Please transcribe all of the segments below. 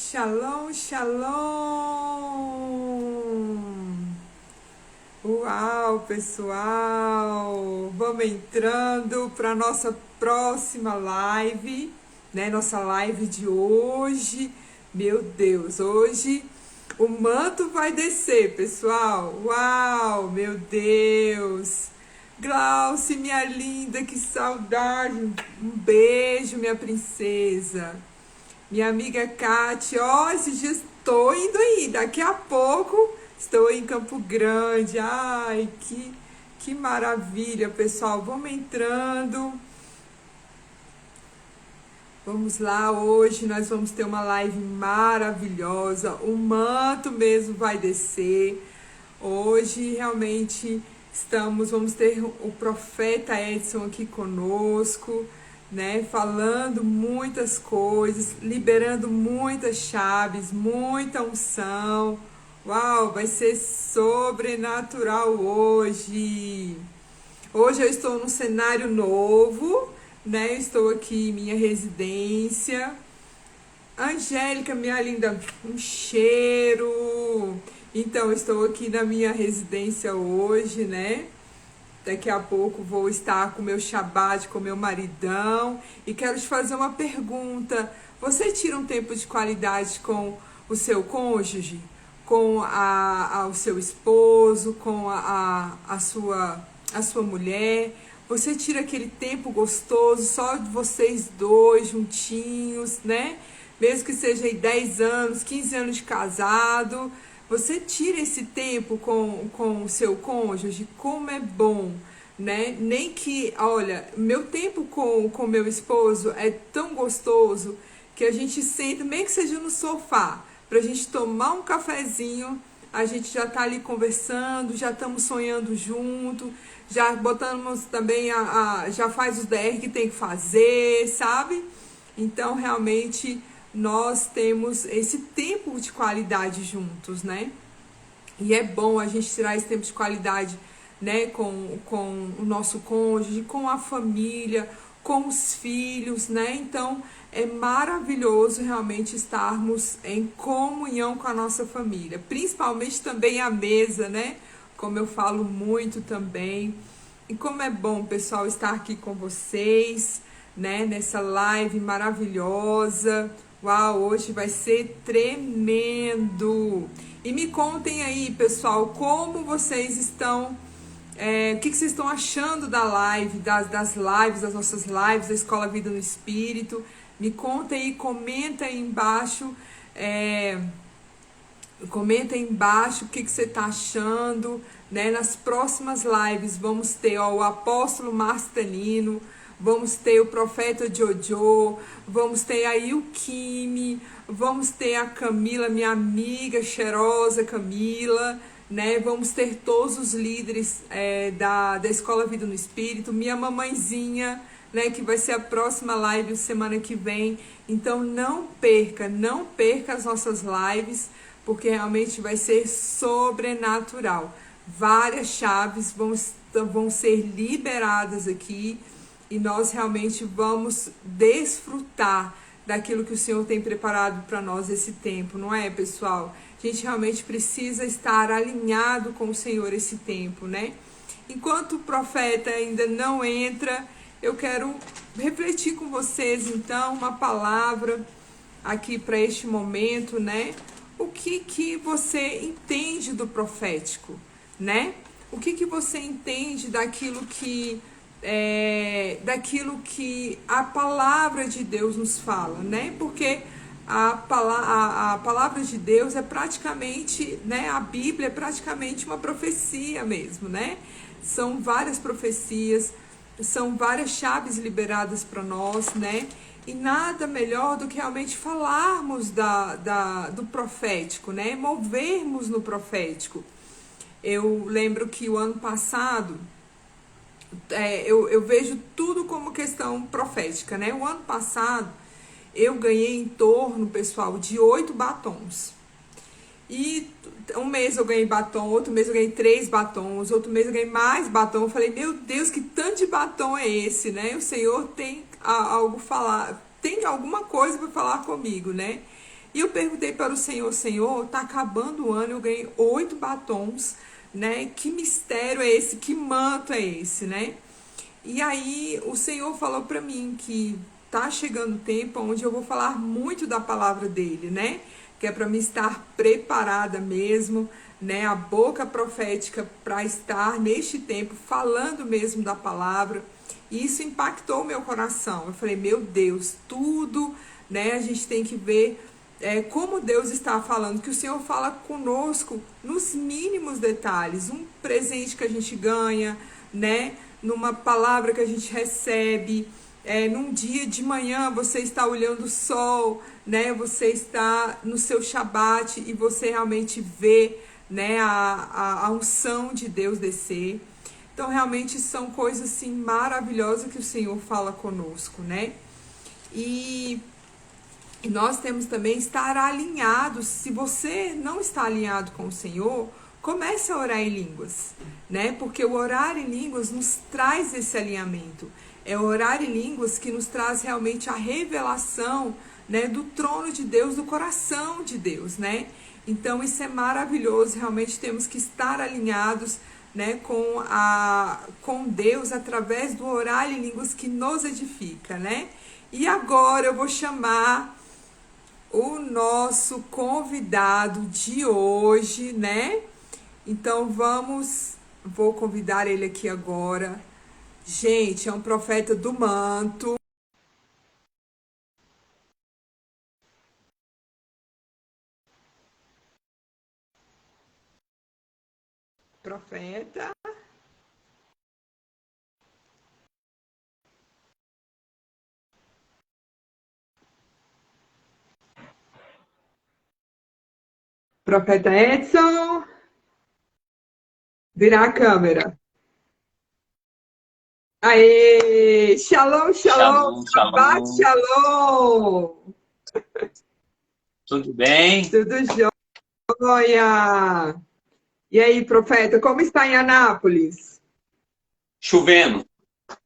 Shalom, shalom! Uau, pessoal! Vamos entrando para nossa próxima live, né? Nossa live de hoje. Meu Deus, hoje o manto vai descer, pessoal! Uau, meu Deus! Glauce, minha linda, que saudade! Um beijo, minha princesa! Minha amiga Kátia, ó, esses dias estou indo aí, daqui a pouco estou em Campo Grande. Ai, que maravilha, pessoal. Vamos entrando. Vamos lá, hoje nós vamos ter uma live maravilhosa. O manto mesmo vai descer. Hoje realmente vamos ter o profeta Edson aqui conosco, né, falando muitas coisas, liberando muitas chaves, muita unção. Uau, vai ser sobrenatural hoje. Hoje eu estou num cenário novo, né? Eu estou aqui em minha residência. Angélica, minha linda, um cheiro. Então, eu estou aqui na minha residência hoje, né? Daqui a pouco vou estar com meu Shabbat, com meu maridão. E quero te fazer uma pergunta. Você tira um tempo de qualidade com o seu cônjuge? Com o seu esposo? Com a sua mulher? Você tira aquele tempo gostoso, só de vocês dois juntinhos, né? Mesmo que seja aí 10 anos, 15 anos de casado, você tira esse tempo com o seu cônjuge, como é bom, né? Nem que, olha, meu tempo com meu esposo é tão gostoso que a gente senta, meio que seja no sofá, pra gente tomar um cafezinho, a gente já tá ali conversando, já estamos sonhando junto, já botamos também, já faz os DR que tem que fazer, sabe? Então, realmente, nós temos esse tempo de qualidade juntos, né? E é bom a gente tirar esse tempo de qualidade, né, com o nosso cônjuge, com a família, com os filhos, né? Então, é maravilhoso realmente estarmos em comunhão com a nossa família, principalmente também a mesa, né? Como eu falo muito também. E como é bom, pessoal, estar aqui com vocês, né, nessa live maravilhosa. Uau, hoje vai ser tremendo. E me contem aí, pessoal, como vocês estão, o que vocês estão achando da live, das lives, das nossas lives, da Escola Vida no Espírito. Me conta aí, comenta aí embaixo, o que você está achando, né? Nas próximas lives vamos ter, ó, o apóstolo Marstanino, vamos ter o profeta Jojo, vamos ter aí o Kimi, vamos ter a Camila, minha amiga cheirosa Camila, né? Vamos ter todos os líderes da Escola Vida no Espírito, minha mamãezinha, né, que vai ser a próxima live semana que vem. Então não perca as nossas lives, porque realmente vai ser sobrenatural. Várias chaves vão ser liberadas aqui e nós realmente vamos desfrutar daquilo que o Senhor tem preparado para nós esse tempo, não é, pessoal? A gente realmente precisa estar alinhado com o Senhor esse tempo, né? Enquanto o profeta ainda não entra, eu quero refletir com vocês, então, uma palavra aqui para este momento, né? O que você entende do profético, né? O que você entende daquilo que a palavra de Deus nos fala, né? Porque a palavra de Deus é praticamente, né? A Bíblia é praticamente uma profecia mesmo, né? São várias profecias, são várias chaves liberadas para nós, né? E nada melhor do que realmente falarmos do profético, né? Movermos no profético. Eu lembro que o ano passado, eu vejo tudo como questão profética, né? O ano passado, eu ganhei em torno, pessoal, de 8 batons. E um mês eu ganhei batom, outro mês eu ganhei 3 batons, outro mês eu ganhei mais batom. Eu falei, meu Deus, que tanto de batom é esse, né? O Senhor tem algo falar, tem alguma coisa para falar comigo, né? E eu perguntei para o Senhor, Senhor, tá acabando o ano, eu ganhei 8 batons, né? Que mistério é esse? Que manto é esse, né? E aí o Senhor falou para mim que tá chegando o tempo onde eu vou falar muito da palavra dele, né? Que é para me estar preparada mesmo, né? A boca profética para estar neste tempo falando mesmo da palavra. E isso impactou meu coração. Eu falei, meu Deus, tudo, né? A gente tem que ver como Deus está falando, que o Senhor fala conosco nos mínimos detalhes. Um presente que a gente ganha, né? Numa palavra que a gente recebe, num dia de manhã você está olhando o sol, né? Você está no seu Shabat e você realmente vê, né? A unção de Deus descer. Então, realmente são coisas assim maravilhosas que o Senhor fala conosco, né? E nós temos também estar alinhados. Se você não está alinhado com o Senhor, comece a orar em línguas, né? Porque o orar em línguas nos traz esse alinhamento. É o orar em línguas que nos traz realmente a revelação, né, do trono de Deus, do coração de Deus, né? Então isso é maravilhoso. Realmente temos que estar alinhados, né, com Deus através do orar em línguas que nos edifica, né? E agora eu vou chamar o nosso convidado de hoje, né? Então vou convidar ele aqui agora. Gente, é um profeta do manto. Profeta. Profeta Edson. Virar a câmera. Aê! Shalom, shalom, Shalom, Shabbat shalom. shalom! Tudo bem? Tudo jóia! E aí, profeta, como está em Anápolis? Chovendo.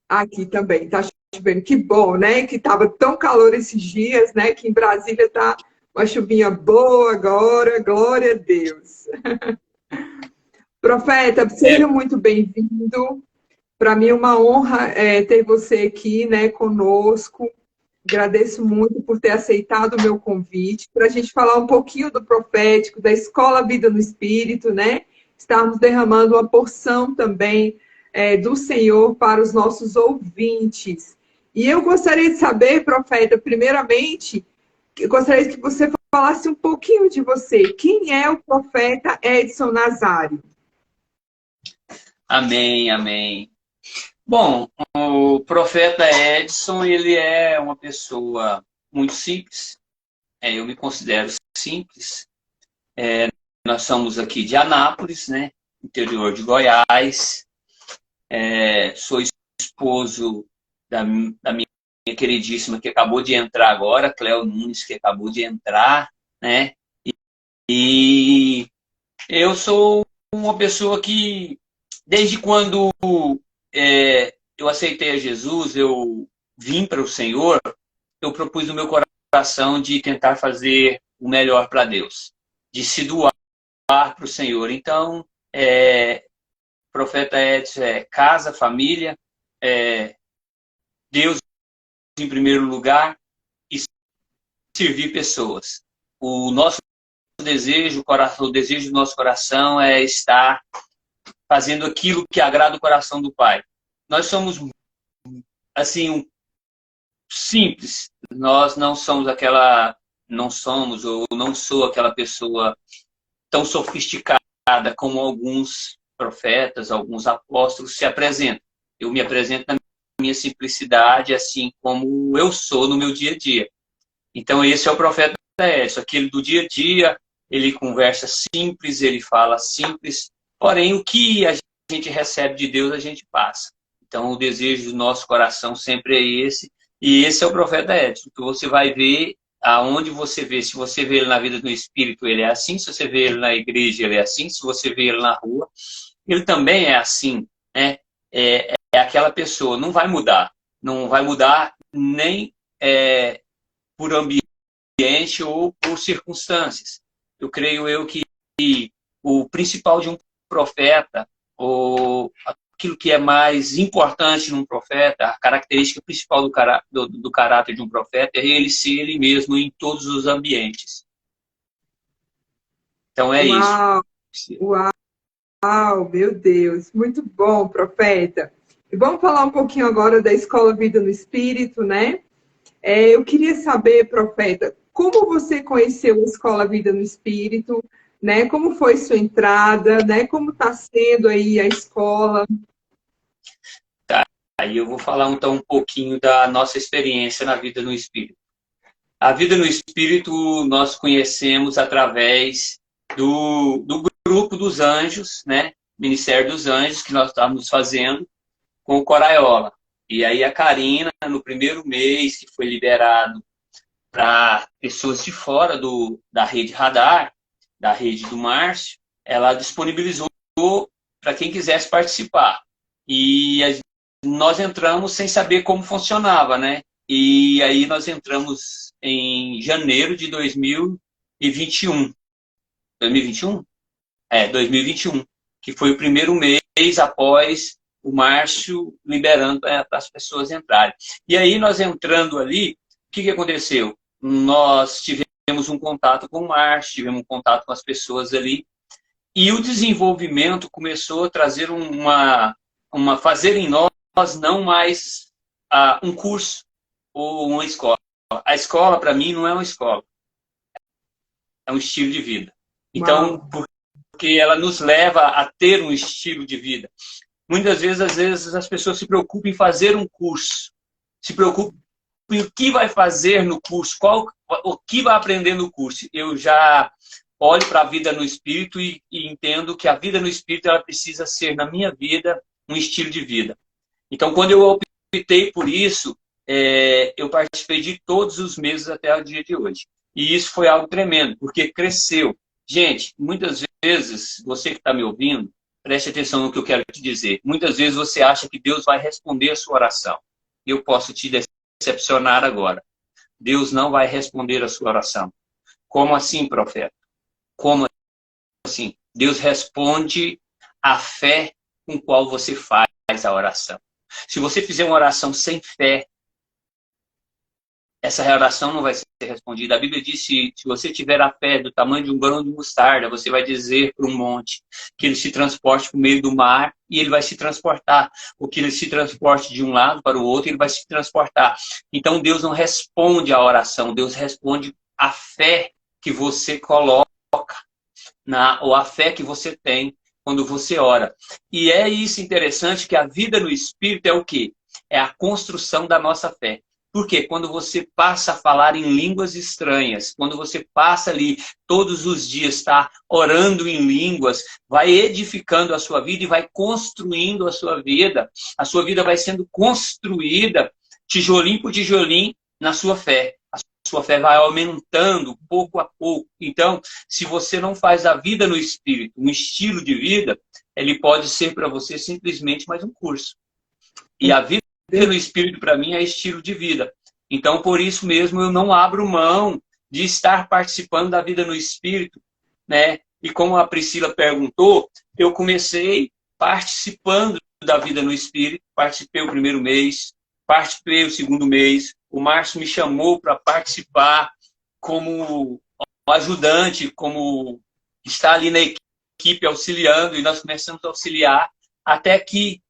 Aqui também, tá chovendo. Que bom, né? Que tava tão calor esses dias, né? Que em Brasília tá uma chuvinha boa agora, glória a Deus. Profeta, É, seja muito bem-vindo. Para mim é uma honra ter você aqui, né, conosco. Agradeço muito por ter aceitado o meu convite, para a gente falar um pouquinho do profético, da Escola Vida no Espírito, né? Estarmos derramando uma porção também do Senhor para os nossos ouvintes. E eu gostaria de saber, profeta, primeiramente, eu gostaria que você falasse um pouquinho de você. Quem é o profeta Edson Nazário? amém, amém. Bom, o profeta Edson, ele é uma pessoa muito simples. Eu me considero simples. Nós somos aqui de Anápolis, né? Interior de Goiás. Sou esposo da minha queridíssima que acabou de entrar agora, Cleo Nunes, que acabou de entrar, né? E eu sou uma pessoa que, desde quando eu aceitei a Jesus, eu vim para o Senhor, eu propus no meu coração de tentar fazer o melhor para Deus, de se doar para o Senhor. Então, profeta Edson é casa, família, Deus em primeiro lugar e servir pessoas. O nosso desejo, o desejo do nosso coração é estar fazendo aquilo que agrada o coração do Pai. Nós somos, assim, simples. Nós não somos ou não sou aquela pessoa tão sofisticada como alguns profetas, alguns apóstolos se apresentam. Eu me apresento na minha simplicidade, assim como eu sou no meu dia a dia. Então, esse é o profeta Edson, aquele do dia a dia, ele conversa simples, ele fala simples, porém, o que a gente recebe de Deus, a gente passa. Então, o desejo do nosso coração sempre é esse, e esse é o profeta Edson, que você vai ver aonde você vê. Se você vê ele na vida do Espírito, ele é assim, se você vê ele na igreja, ele é assim, se você vê ele na rua, ele também é assim, né? É aquela pessoa, não vai mudar nem por ambiente, ambiente ou por circunstâncias. Eu creio que o principal de um profeta, ou aquilo que é mais importante num profeta, a característica principal do caráter de um profeta é ele ser ele mesmo em todos os ambientes. Então é isso. Uau, uau, meu Deus, muito bom, profeta. E vamos falar um pouquinho agora da Escola Vida no Espírito, né? Eu queria saber, profeta, como você conheceu a Escola Vida no Espírito, né? Como foi sua entrada, né? Como está sendo aí a escola? Tá. Aí eu vou falar então um pouquinho da nossa experiência na vida no Espírito. A vida no Espírito nós conhecemos através do grupo dos anjos, né? Ministério dos Anjos, que nós estávamos fazendo com o Coraiola. E aí a Karina, no primeiro mês que foi liberado para pessoas de fora da rede Radar, da rede do Márcio, ela disponibilizou para quem quisesse participar. E nós entramos sem saber como funcionava, né? E aí nós entramos em janeiro de 2021. 2021? 2021. Que foi o primeiro mês após o Márcio liberando para as pessoas entrarem. E aí nós entrando ali, o que aconteceu? Nós tivemos um contato com o Márcio, tivemos um contato com as pessoas ali, e o desenvolvimento começou a trazer fazer em nós não mais um curso ou uma escola. A escola, para mim, não é uma escola. É um estilo de vida. Então, Uau. porque ela nos leva a ter um estilo de vida. Muitas vezes, às vezes, as pessoas se preocupam em fazer um curso. Se preocupam em o que vai fazer no curso, o que vai aprender no curso. Eu já olho para a vida no Espírito e entendo que a vida no Espírito ela precisa ser, na minha vida, um estilo de vida. Então, quando eu optei por isso, eu participei de todos os meses até o dia de hoje. E isso foi algo tremendo, porque cresceu. Gente, muitas vezes, você que está me ouvindo, preste atenção no que eu quero te dizer. Muitas vezes você acha que Deus vai responder a sua oração. Eu posso te decepcionar agora. Deus não vai responder a sua oração. Como assim, profeta? Como assim? Deus responde a fé com qual você faz a oração. Se você fizer uma oração sem fé, essa oração não vai ser respondida. A Bíblia diz que se você tiver a fé do tamanho de um grão de mostarda, você vai dizer para um monte que ele se transporte para o meio do mar e ele vai se transportar. Ou que ele se transporte de um lado para o outro, ele vai se transportar. Então Deus não responde a oração, Deus responde a fé que você coloca, ou a fé que você tem quando você ora. E é isso interessante, que a vida no Espírito é o quê? É a construção da nossa fé. Porque quando você passa a falar em línguas estranhas, quando você passa ali todos os dias, tá orando em línguas, vai edificando a sua vida e vai construindo a sua vida vai sendo construída tijolinho por tijolinho na sua fé. A sua fé vai aumentando pouco a pouco. Então, se você não faz a vida no Espírito um estilo de vida, ele pode ser para você simplesmente mais um curso. E a vida no Espírito, para mim, é estilo de vida. Então, por isso mesmo, eu não abro mão de estar participando da vida no Espírito, né? E como a Priscila perguntou, eu comecei participando da vida no Espírito, participei o primeiro mês, participei o segundo mês, o Márcio me chamou para participar como ajudante, como estar ali na equipe auxiliando, e nós começamos a auxiliar, até que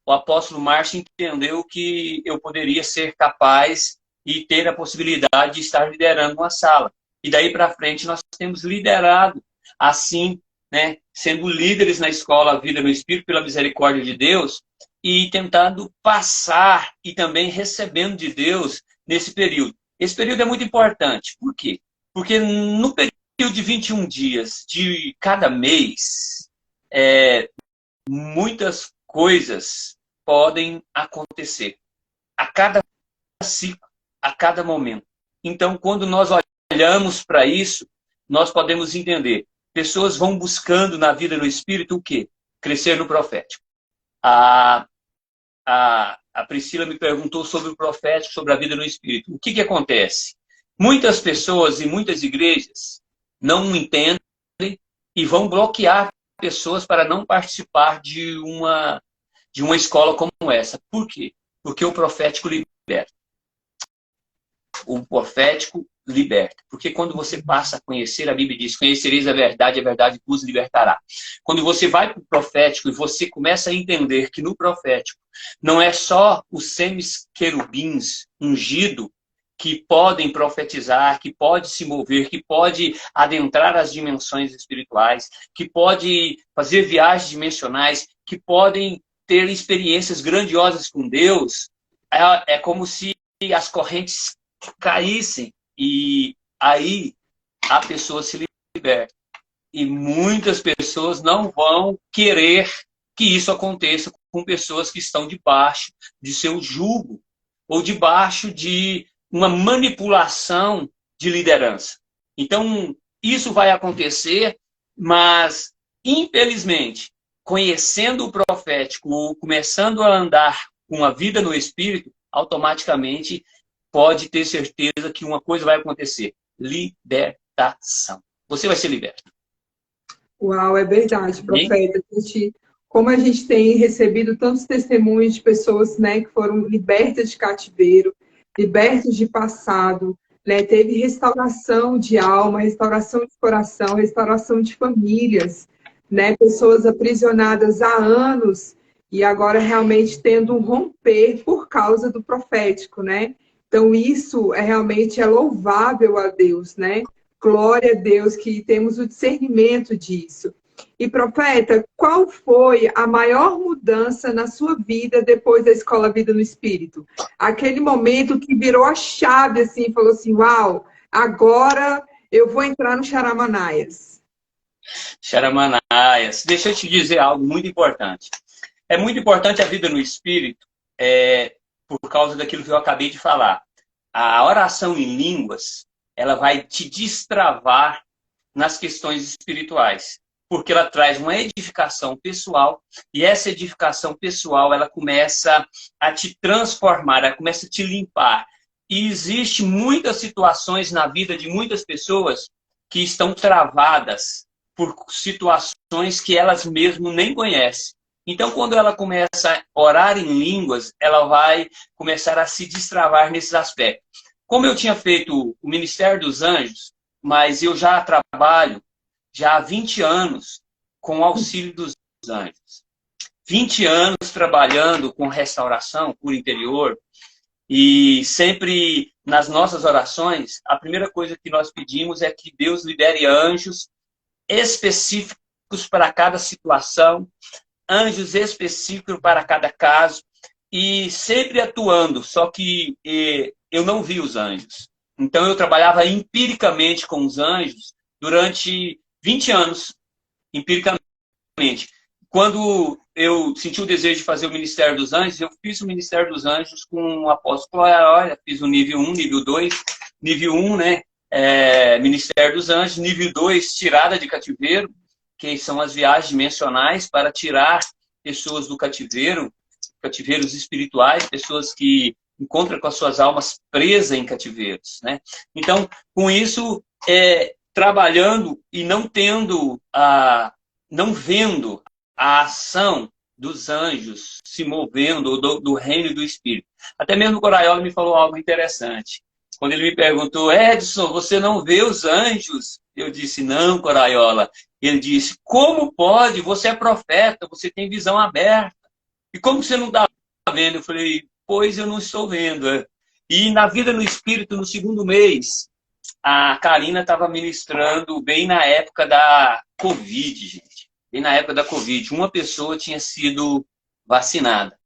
o apóstolo Márcio entendeu que eu poderia ser capaz e ter a possibilidade de estar liderando uma sala. E daí para frente nós temos liderado assim, né, sendo líderes na escola Vida no Espírito pela misericórdia de Deus e tentando passar e também recebendo de Deus nesse período. Esse período é muito importante. Por quê? Porque no período de 21 dias de cada mês, muitas coisas podem acontecer a cada ciclo, a cada momento. Então, quando nós olhamos para isso, nós podemos entender. Pessoas vão buscando na vida no Espírito o quê? Crescer no profético. A Priscila me perguntou sobre o profético, sobre a vida no Espírito. O que acontece? Muitas pessoas e muitas igrejas não entendem e vão bloquear pessoas para não participar de uma escola como essa. Por quê? Porque o profético liberta. O profético liberta. Porque quando você passa a conhecer, a Bíblia diz, conhecereis a verdade vos libertará. Quando você vai para o profético e você começa a entender que no profético não é só os semis-querubins ungidos que podem profetizar, que pode se mover, que pode adentrar as dimensões espirituais, que pode fazer viagens dimensionais, que podem ter experiências grandiosas com Deus. É como se as correntes caíssem e aí a pessoa se liberta. E muitas pessoas não vão querer que isso aconteça com pessoas que estão debaixo de seu jugo ou debaixo de uma manipulação de liderança. Então, isso vai acontecer, mas, infelizmente, conhecendo o profético ou começando a andar com a vida no Espírito, automaticamente pode ter certeza que uma coisa vai acontecer. Libertação. Você vai ser liberto. Uau, é verdade, profeta. Como a gente tem recebido tantos testemunhos de pessoas, né, que foram libertas de cativeiro, libertos de passado, né, teve restauração de alma, restauração de coração, restauração de famílias, né, pessoas aprisionadas há anos e agora realmente tendo um romper por causa do profético, né? Então isso realmente é louvável a Deus, né? Glória a Deus que temos o discernimento disso. E, profeta, qual foi a maior mudança na sua vida depois da Escola Vida no Espírito? Aquele momento que virou a chave, assim, falou assim, uau, agora eu vou entrar no Charamanaias. Charamanaias. Deixa eu te dizer algo muito importante. É muito importante a vida no Espírito, por causa daquilo que eu acabei de falar. A oração em línguas, ela vai te destravar nas questões espirituais, porque ela traz uma edificação pessoal, e essa edificação pessoal, ela começa a te transformar, ela começa a te limpar. E existe muitas situações na vida de muitas pessoas que estão travadas por situações que elas mesmas nem conhecem. Então, quando ela começa a orar em línguas, ela vai começar a se destravar nesses aspectos. Como eu tinha feito o Ministério dos Anjos, mas eu já trabalho já há 20 anos com o auxílio dos anjos. 20 anos trabalhando com restauração por interior e sempre nas nossas orações, a primeira coisa que nós pedimos é que Deus libere anjos específicos para cada situação, anjos específicos para cada caso e sempre atuando, só que eu não vi os anjos. Então eu trabalhava empiricamente com os anjos durante 20 anos, empiricamente. Quando eu senti o desejo de fazer o Ministério dos Anjos, eu fiz o Ministério dos Anjos com o apóstolo, olha, fiz o nível 1, nível 2, nível 1, né, Ministério dos Anjos, nível 2, tirada de cativeiro, que são as viagens dimensionais para tirar pessoas do cativeiro, cativeiros espirituais, pessoas que encontram com as suas almas presas em cativeiros, né? Então, com isso, trabalhando e não vendo a ação dos anjos se movendo do reino do Espírito. Até mesmo o Coraiola me falou algo interessante. Quando ele me perguntou, Edson, você não vê os anjos? Eu disse, não, Coraiola. Ele disse, como pode? Você é profeta, você tem visão aberta. E como você não está vendo? Eu falei, pois eu não estou vendo. E na vida no Espírito, no segundo mês, a Karina estava ministrando bem na época da Covid, gente. Bem na época da Covid. Uma pessoa tinha sido vacinada.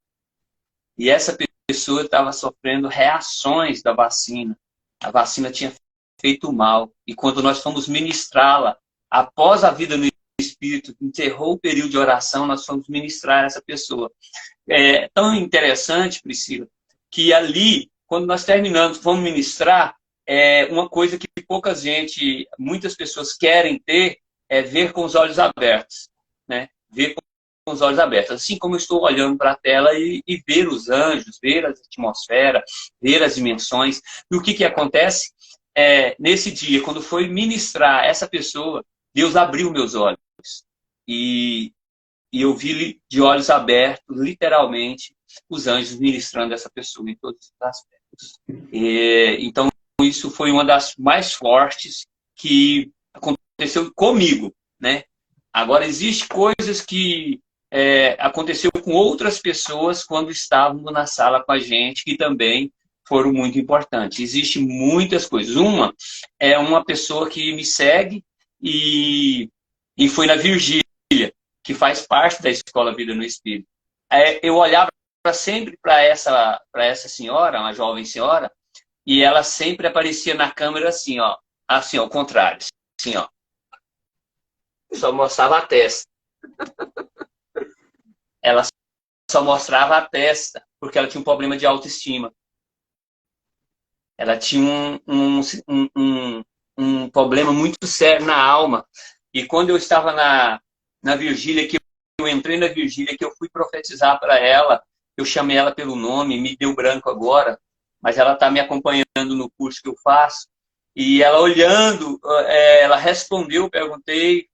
E essa pessoa estava sofrendo reações da vacina. A vacina tinha feito mal. E quando nós fomos ministrá-la, após a vida no Espírito, encerrou o período de oração, nós fomos ministrar essa pessoa. É tão interessante, Priscila, que ali, quando nós terminamos, fomos ministrar, uma coisa que muitas pessoas querem ter, é ver com os olhos abertos, né? Ver com os olhos abertos. Assim como eu estou olhando para a tela e ver os anjos, ver a atmosfera, ver as dimensões. E o que acontece? nesse dia, quando foi ministrar essa pessoa, Deus abriu meus olhos. E eu vi de olhos abertos, literalmente, os anjos ministrando essa pessoa em todos os aspectos. Então, isso foi uma das mais fortes que aconteceu comigo, né? Agora, existem coisas que aconteceu com outras pessoas quando estavam na sala com a gente, que também foram muito importantes. Existem muitas coisas. Uma é uma pessoa que me segue e foi na Virgília, que faz parte da Escola Vida no Espírito. Eu olhava sempre para essa senhora, uma jovem senhora, e ela sempre aparecia na câmera assim, ó, ao contrário, assim, ó. Só mostrava a testa. Ela só mostrava a testa, porque ela tinha um problema de autoestima. Ela tinha um problema muito sério na alma. E quando eu estava na Virgília, que eu entrei na Virgília, que eu fui profetizar para ela, eu chamei ela pelo nome, me deu branco agora, mas ela está me acompanhando no curso que eu faço. E ela olhando, ela respondeu, perguntei,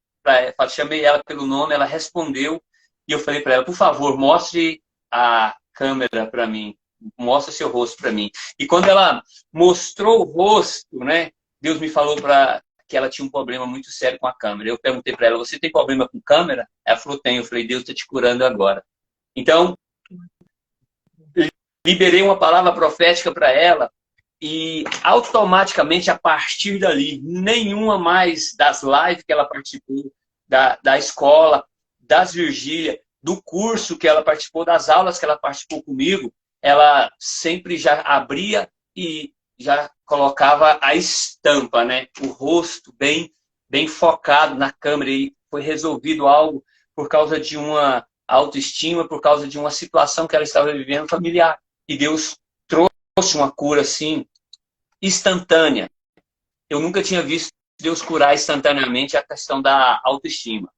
chamei ela pelo nome, ela respondeu, e eu falei para ela, por favor, mostre a câmera para mim, mostre seu rosto para mim. E quando ela mostrou o rosto, né, Deus me falou que ela tinha um problema muito sério com a câmera. Eu perguntei para ela, você tem problema com câmera? Ela falou, tenho. Eu falei, Deus está te curando agora. Então, liberei uma palavra profética para ela e automaticamente, a partir dali, nenhuma mais das lives que ela participou, da escola, das Virgília, do curso que ela participou, das aulas que ela participou comigo, ela sempre já abria e já colocava a estampa, né? O rosto bem focado na câmera, e foi resolvido algo por causa de uma autoestima, por causa de uma situação que ela estava vivendo familiar. E Deus trouxe uma cura assim, instantânea. Eu nunca tinha visto Deus curar instantaneamente a questão da autoestima.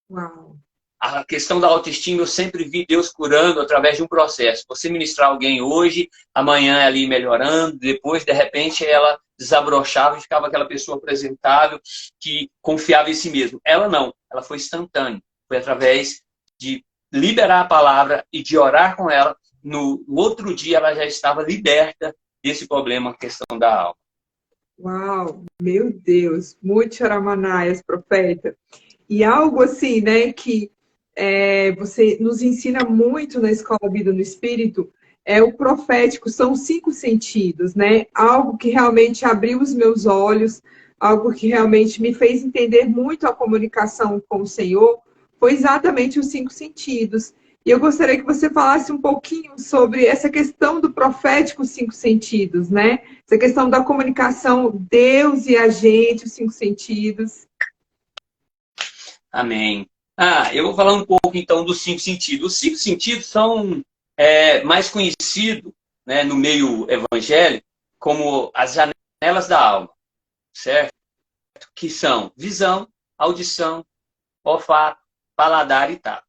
Uau. A questão da autoestima, eu sempre vi Deus curando através de um processo. Você ministrar alguém hoje, amanhã ali melhorando, depois, de repente, ela desabrochava e ficava aquela pessoa apresentável que confiava em si mesmo. Ela não, ela foi instantânea. Foi através de liberar a palavra e de orar com ela. No outro dia, ela já estava liberta desse problema, a questão da alma. Uau, meu Deus, muito charamanaias, profeta. E algo assim, né, que você nos ensina muito na Escola Vida no Espírito, é o profético, são 5 sentidos, né? Algo que realmente abriu os meus olhos, algo que realmente me fez entender muito a comunicação com o Senhor, foi exatamente os 5 sentidos. E eu gostaria que você falasse um pouquinho sobre essa questão do profético 5 sentidos, né? Essa questão da comunicação, Deus e a gente, os 5 sentidos. Amém. Eu vou falar um pouco, então, dos 5 sentidos. Os 5 sentidos são mais conhecidos, né, no meio evangélico como as janelas da alma, certo? Que são visão, audição, olfato, paladar e tato.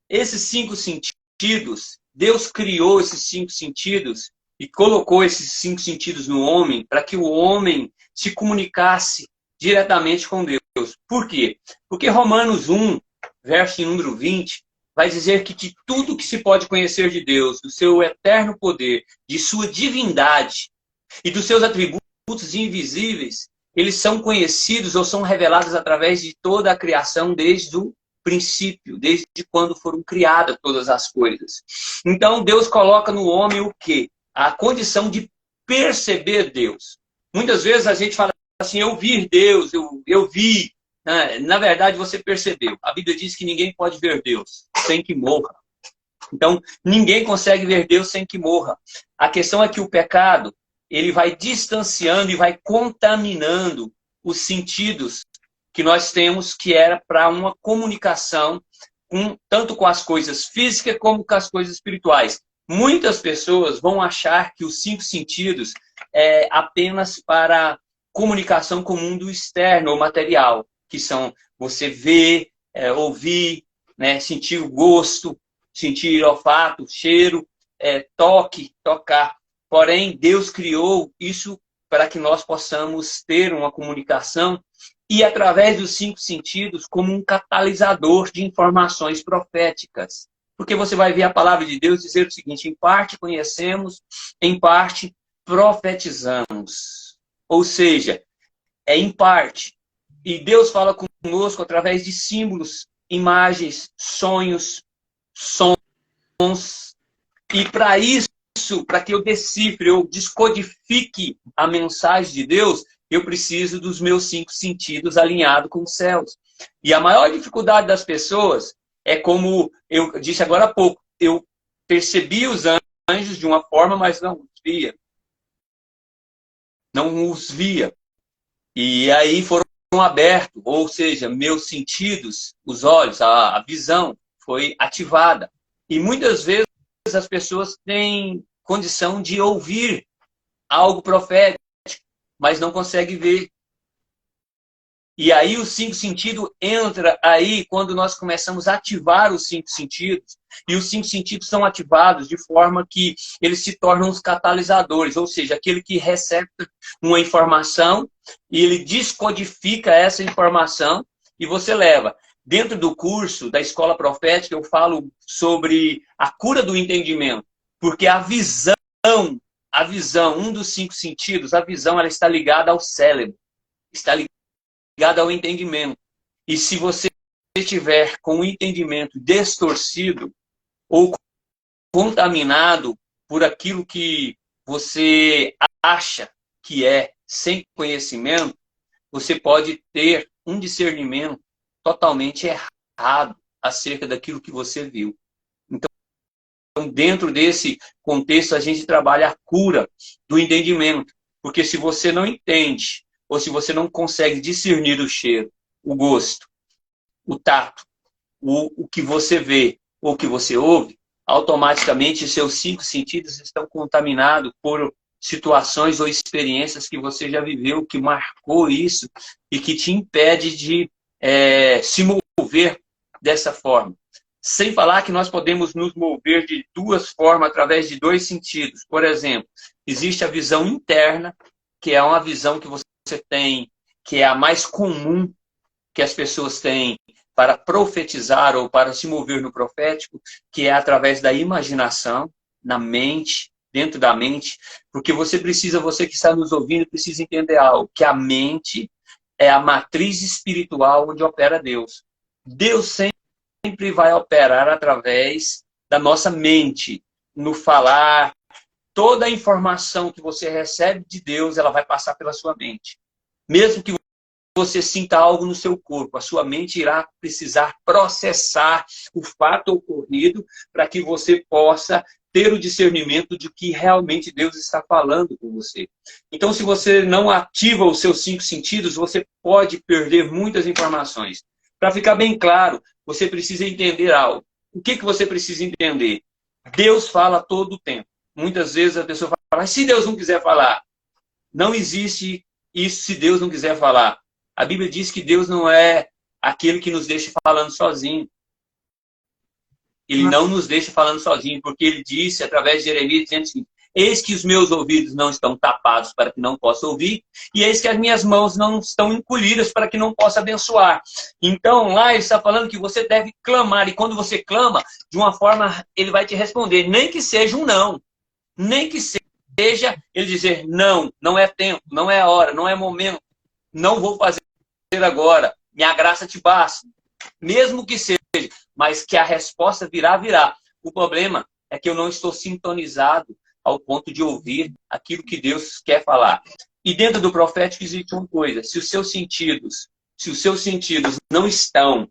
Esses 5 sentidos, Deus criou esses 5 sentidos e colocou esses 5 sentidos no homem para que o homem se comunicasse diretamente com Deus. Por quê? Porque Romanos 1, verso número 20, vai dizer que de tudo que se pode conhecer de Deus, do seu eterno poder, de sua divindade e dos seus atributos invisíveis, eles são conhecidos ou são revelados através de toda a criação desde o princípio, desde quando foram criadas todas as coisas. Então, Deus coloca no homem o quê? A condição de perceber Deus. Muitas vezes a gente fala assim, eu vi Deus, eu vi. Na verdade, você percebeu. A Bíblia diz que ninguém pode ver Deus sem que morra. Então, ninguém consegue ver Deus sem que morra. A questão é que o pecado, ele vai distanciando e vai contaminando os sentidos que nós temos, que era para uma comunicação tanto com as coisas físicas como com as coisas espirituais. Muitas pessoas vão achar que os 5 sentidos é apenas para comunicação com o mundo externo ou material, que são você ver, ouvir, né, sentir o gosto, sentir olfato, cheiro, toque, tocar. Porém, Deus criou isso para que nós possamos ter uma comunicação e através dos 5 sentidos como um catalisador de informações proféticas. Porque você vai ver a palavra de Deus dizer o seguinte: em parte conhecemos, em parte profetizamos. Ou seja, é em parte. E Deus fala conosco através de símbolos, imagens, sonhos, sons. E para isso, para que eu decifre, eu descodifique a mensagem de Deus, eu preciso dos meus 5 sentidos alinhados com os céus. E a maior dificuldade das pessoas é, como eu disse agora há pouco, eu percebi os anjos de uma forma, mas não os via. Não os via. E aí foram abertos, ou seja, meus sentidos, os olhos, a visão foi ativada. E muitas vezes as pessoas têm condição de ouvir algo profético, mas não conseguem ver. E aí os 5 sentidos entra aí quando nós começamos a ativar os 5 sentidos. E os 5 sentidos são ativados de forma que eles se tornam os catalisadores, ou seja, aquele que recebe uma informação e ele descodifica essa informação e você leva. Dentro do curso da Escola Profética eu falo sobre a cura do entendimento, porque a visão, um dos 5 sentidos, a visão, ela está ligada ao cérebro, está ligada ao entendimento. E se você estiver com o entendimento distorcido ou contaminado por aquilo que você acha que é sem conhecimento, você pode ter um discernimento totalmente errado acerca daquilo que você viu. Então, dentro desse contexto, a gente trabalha a cura do entendimento. Porque se você não entende, ou se você não consegue discernir o cheiro, o gosto, o tato, o que você vê ou o que você ouve, automaticamente seus 5 sentidos estão contaminados por situações ou experiências que você já viveu, que marcou isso e que te impede de se mover dessa forma. Sem falar que nós podemos nos mover de 2 formas, através de 2 sentidos. Por exemplo, existe a visão interna, que é uma visão que você tem, que é a mais comum que as pessoas têm para profetizar ou para se mover no profético, que é através da imaginação, na mente, dentro da mente, porque você que está nos ouvindo, precisa entender algo, que a mente é a matriz espiritual onde opera Deus. Deus sempre vai operar através da nossa mente, no falar. Toda a informação que você recebe de Deus, ela vai passar pela sua mente. Mesmo que você sinta algo no seu corpo, a sua mente irá precisar processar o fato ocorrido para que você possa ter o discernimento de que realmente Deus está falando com você. Então, se você não ativa os seus 5 sentidos, você pode perder muitas informações. Para ficar bem claro, você precisa entender algo. O que você precisa entender? Deus fala todo o tempo. Muitas vezes a pessoa fala, mas se Deus não quiser falar? Não existe isso se Deus não quiser falar. A Bíblia diz que Deus não é aquele que nos deixa falando sozinho. Ele não nos deixa falando sozinho, porque ele disse, através de Jeremias, dizendo assim, eis que os meus ouvidos não estão tapados para que não possa ouvir, e eis que as minhas mãos não estão encolhidas para que não possa abençoar. Então, lá ele está falando que você deve clamar, e quando você clama, de uma forma, ele vai te responder, nem que seja um não, nem que seja ele dizer, não, não é tempo, não é hora, não é momento, não vou fazer agora, minha graça te basta, mesmo que seja, mas que a resposta virá. O problema é que eu não estou sintonizado ao ponto de ouvir aquilo que Deus quer falar. E dentro do profético existe uma coisa, se os seus sentidos não estão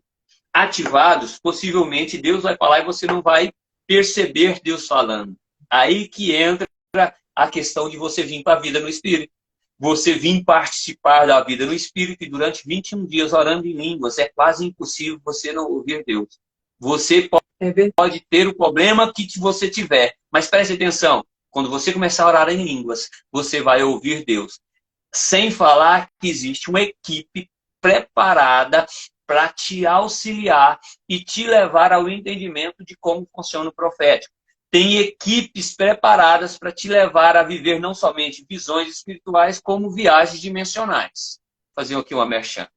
ativados, possivelmente Deus vai falar e você não vai perceber Deus falando. Aí que entra a questão de você vir para a vida no Espírito. Você vir participar da vida no Espírito e durante 21 dias orando em línguas, é quase impossível você não ouvir Deus. Você pode ter o problema que você tiver, mas preste atenção, quando você começar a orar em línguas, você vai ouvir Deus. Sem falar que existe uma equipe preparada para te auxiliar e te levar ao entendimento de como funciona o profético. tem equipes preparadas para te levar a viver não somente visões espirituais, como viagens dimensionais. Vou fazer aqui uma merchan.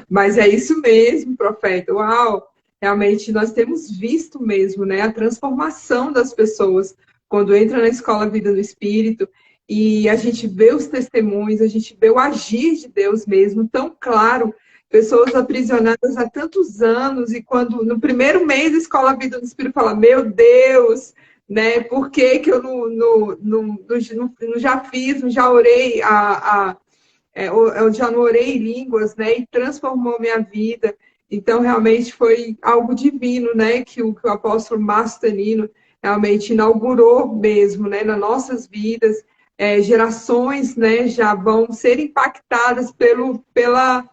Mas é isso mesmo, profeta. Uau! Realmente nós temos visto mesmo, né, a transformação das pessoas quando entra na escola Vida no Espírito e a gente vê os testemunhos, a gente vê o agir de Deus mesmo, tão claro. Pessoas aprisionadas há tantos anos e quando no primeiro mês da escola Vida no Espírito fala, meu Deus, né, por que que eu não já fiz, não já orei eu já não orei em línguas, né? E transformou minha vida. Então, realmente foi algo divino, né? Que o apóstolo Márcio Tanino realmente inaugurou mesmo, né? Nas nossas vidas. Gerações, né? Já vão ser impactadas pela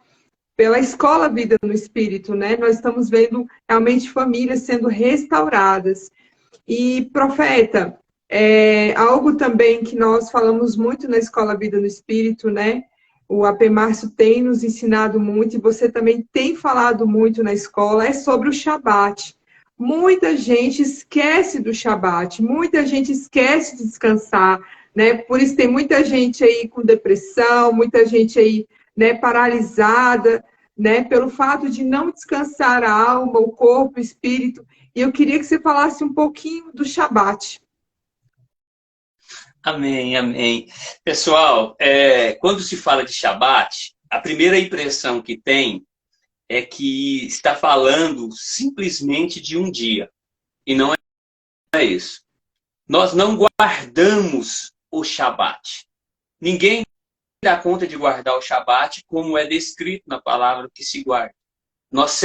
escola Vida no Espírito, né? Nós estamos vendo realmente famílias sendo restauradas. E, profeta, algo também que nós falamos muito na escola Vida no Espírito, né? O AP Márcio tem nos ensinado muito, e você também tem falado muito na escola, é sobre o Shabat. Muita gente esquece do Shabat, muita gente esquece de descansar, né? Por isso tem muita gente aí com depressão, muita gente aí, né, paralisada, né, pelo fato de não descansar a alma, o corpo, o espírito. E eu queria que você falasse um pouquinho do Shabat. Amém, amém. Pessoal, quando se fala de Shabat, a primeira impressão que tem é que está falando simplesmente de um dia. E não é isso. Nós não guardamos o Shabat. Ninguém dá conta de guardar o Shabat como é descrito na palavra que se guarda. Nós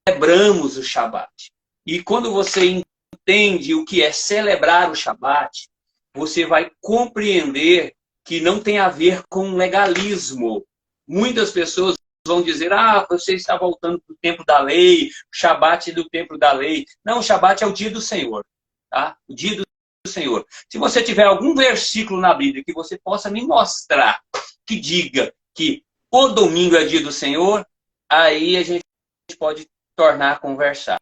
celebramos o Shabat. E quando você entende o que é celebrar o Shabat, você vai compreender que não tem a ver com legalismo. Muitas pessoas vão dizer, você está voltando para o tempo da lei, o Shabat é do tempo da lei. Não, o Shabat é o dia do Senhor. Tá? O dia do Senhor. Se você tiver algum versículo na Bíblia que você possa me mostrar que diga que o domingo é dia do Senhor, aí a gente pode tornar a conversar.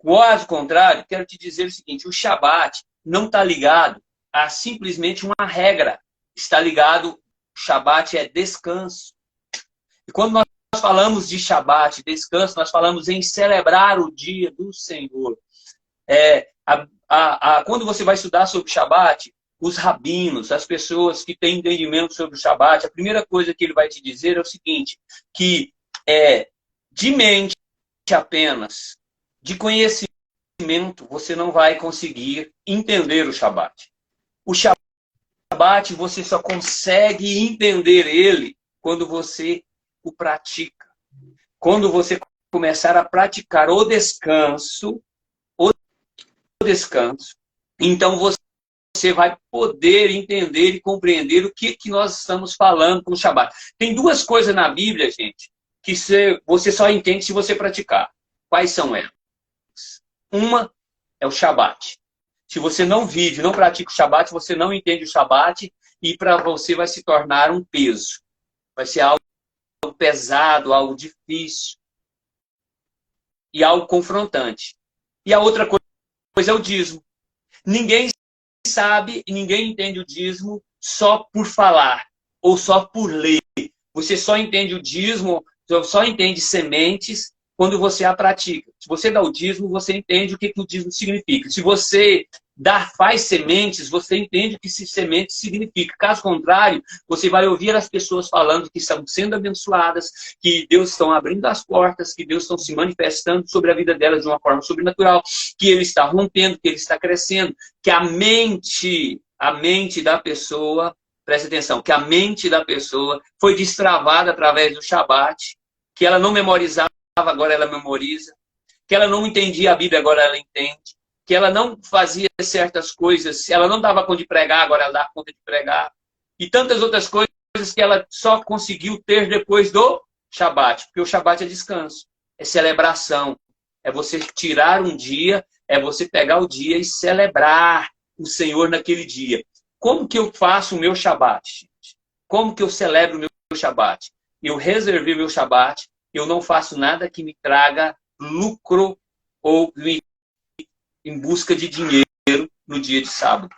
Caso contrário, quero te dizer o seguinte, o Shabat não está ligado a simplesmente uma regra. Está ligado, o Shabat é descanso. E quando nós falamos de Shabat, descanso, nós falamos em celebrar o dia do Senhor. Quando você vai estudar sobre o Shabat, os rabinos, as pessoas que têm entendimento sobre o Shabat, a primeira coisa que ele vai te dizer é o seguinte, que de mente apenas, de conhecimento, você não vai conseguir entender o Shabat. O Shabat, você só consegue entender ele quando você o pratica. Quando você começar a praticar o descanso, então você vai poder entender e compreender o que nós estamos falando com o Shabat. Tem duas coisas na Bíblia, gente, que você só entende se você praticar. Quais são elas? Uma é o Shabat. Se você não vive, não pratica o Shabat, você não entende o Shabat e para você vai se tornar um peso. Vai ser algo pesado, algo difícil e algo confrontante. E a outra coisa é o dízimo. Ninguém sabe e ninguém entende o dízimo só por falar ou só por ler. Você só entende o dízimo, só entende sementes quando você a pratica. Se você dá o dízimo, você entende o que o dízimo significa. Se você faz sementes, você entende o que semente significa. Caso contrário, você vai ouvir as pessoas falando que estão sendo abençoadas, que Deus está abrindo as portas, que Deus está se manifestando sobre a vida delas de uma forma sobrenatural, que Ele está rompendo, que Ele está crescendo, que a mente da pessoa, preste atenção, que a mente da pessoa foi destravada através do Shabat, que ela não memorizava, agora ela memoriza, que ela não entendia a Bíblia, agora ela entende, que ela não fazia certas coisas, ela não dava conta de pregar, agora ela dá conta de pregar, e tantas outras coisas que ela só conseguiu ter depois do Shabat, porque o Shabat é descanso, é celebração, é você tirar um dia, é você pegar o dia e celebrar o Senhor naquele dia. Como que eu faço o meu Shabat, gente? Como que eu celebro o meu Shabat? Eu reservei meu Shabat, eu não faço nada que me traga lucro ou me em busca de dinheiro no dia de sábado.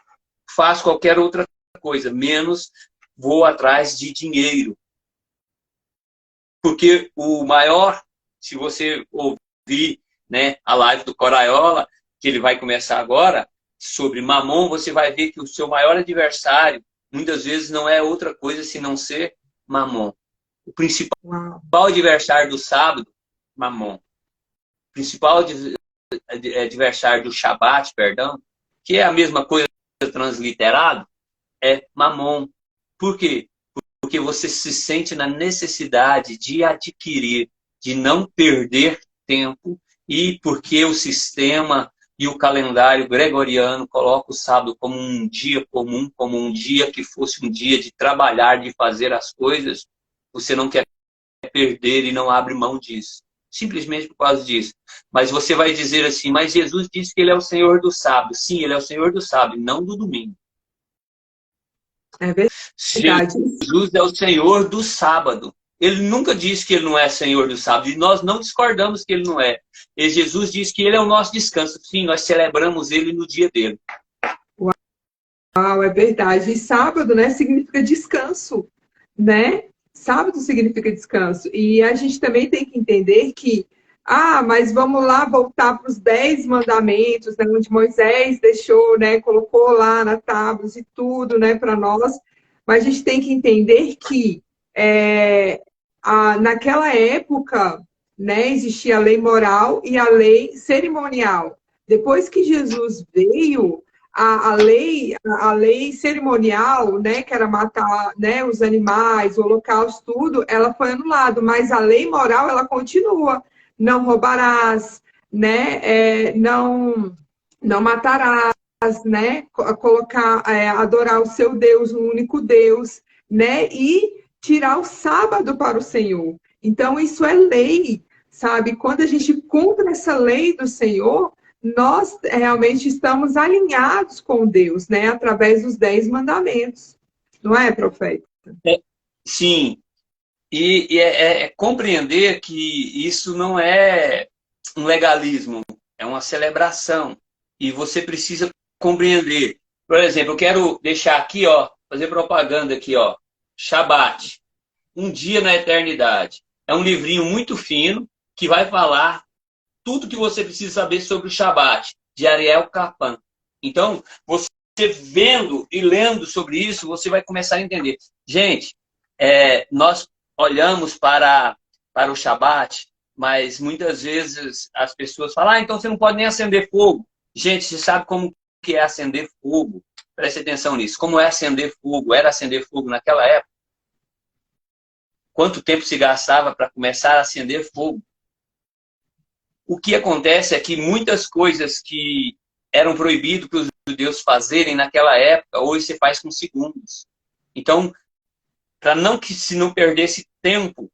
Faço qualquer outra coisa, menos vou atrás de dinheiro. Porque o maior, se você ouvir, né, a live do Coraiola, que ele vai começar agora, sobre Mamon, você vai ver que o seu maior adversário, muitas vezes, não é outra coisa senão ser Mamon. O principal adversário do sábado, Mamon. O principal adversário do Shabat, perdão, que é a mesma coisa transliterado, é Mamon. Por quê? Porque você se sente na necessidade de adquirir, de não perder tempo, e porque o sistema e o calendário gregoriano coloca o sábado como um dia comum, como um dia que fosse um dia de trabalhar, de fazer as coisas, você não quer perder e não abre mão disso. Simplesmente por causa disso. Mas você vai dizer assim, mas Jesus disse que ele é o Senhor do sábado. Sim, ele é o Senhor do sábado, não do domingo. É verdade. Jesus é o Senhor do sábado. Ele nunca disse que ele não é Senhor do sábado. E nós não discordamos que ele não é. E Jesus disse que ele é o nosso descanso. Sim, nós celebramos ele no dia dele. Uau, é verdade. E sábado, né, significa descanso, né? Sábado significa descanso. E a gente também tem que entender que, mas vamos lá voltar para os 10 mandamentos, né, onde Moisés deixou, né, colocou lá na tábua e tudo, né, para nós. Mas a gente tem que entender que naquela época, né, existia a lei moral e a lei cerimonial. Depois que Jesus veio, a lei cerimonial, né, que era matar, né, os animais, o holocausto, tudo, ela foi anulada, mas a lei moral, ela continua. Não roubarás, né, não matarás, né, adorar o seu Deus, o único Deus, né, e tirar o sábado para o Senhor. Então, isso é lei, sabe? Quando a gente cumpre essa lei do Senhor, nós realmente estamos alinhados com Deus, né? Através dos 10 mandamentos. Não é, profeta? Sim. E é compreender que isso não é um legalismo, é uma celebração. E você precisa compreender. Por exemplo, eu quero deixar aqui, ó, fazer propaganda aqui, ó. Shabat, Um Dia na Eternidade. É um livrinho muito fino que vai falar tudo que você precisa saber sobre o Shabat, de Ariel Kapan. Então, você vendo e lendo sobre isso, você vai começar a entender. Gente, nós olhamos para o Shabat, mas muitas vezes as pessoas falam, então você não pode nem acender fogo. Gente, você sabe como que é acender fogo? Preste atenção nisso. Como é acender fogo? Era acender fogo naquela época? Quanto tempo se gastava para começar a acender fogo? O que acontece é que muitas coisas que eram proibidas para os judeus fazerem naquela época, hoje você faz com segundos. Então, para se não perdesse tempo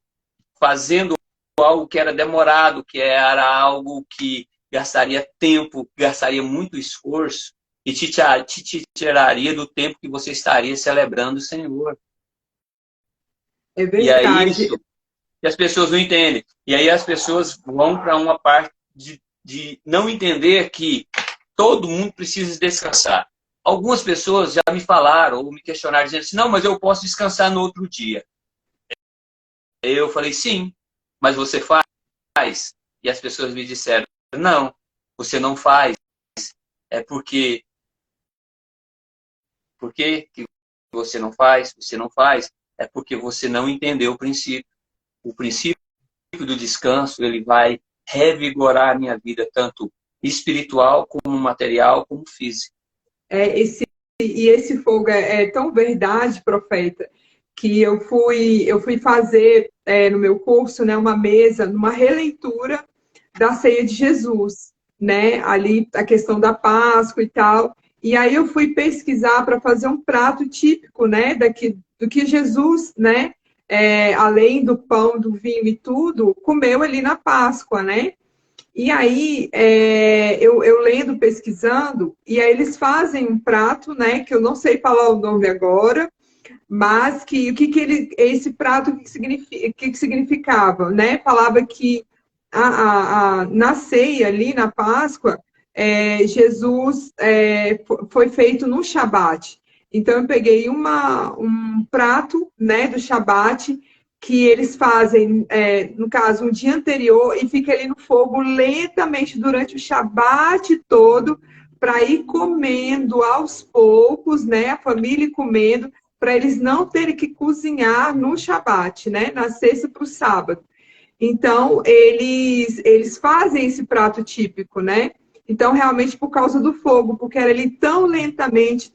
fazendo algo que era demorado, que era algo que gastaria tempo, gastaria muito esforço, e te tiraria do tempo que você estaria celebrando o Senhor. É verdade. E aí isso, e as pessoas não entendem. E aí as pessoas vão para uma parte de não entender que todo mundo precisa descansar. Algumas pessoas já me falaram ou me questionaram dizendo assim, não, mas eu posso descansar no outro dia. Eu falei, sim, mas você faz? E as pessoas me disseram, não, você não faz. É porque... Por que você não faz? Você não faz? É porque você não entendeu o princípio. O princípio do descanso, ele vai revigorar a minha vida, tanto espiritual, como material, como físico. Esse fogo é tão verdade, profeta, que eu fui fazer no meu curso, né, uma mesa, uma releitura da ceia de Jesus, né, ali a questão da Páscoa e tal. E aí eu fui pesquisar para fazer um prato típico, né, do que Jesus, né, além do pão, do vinho e tudo, comeu ali na Páscoa, né? E aí, eu lendo, pesquisando, e aí eles fazem um prato, né, que eu não sei falar o nome agora, mas esse prato, que significava, né? Falava que na ceia ali, na Páscoa, Jesus foi feito no Shabat. Então, eu peguei um prato, né, do Shabat, que eles fazem, no caso, um dia anterior, e fica ali no fogo lentamente durante o Shabat todo, para ir comendo aos poucos, né, a família ir comendo, para eles não terem que cozinhar no Shabat, né, na sexta para o sábado. Então, eles fazem esse prato típico, né? Então, realmente, por causa do fogo, porque era ali tão lentamente,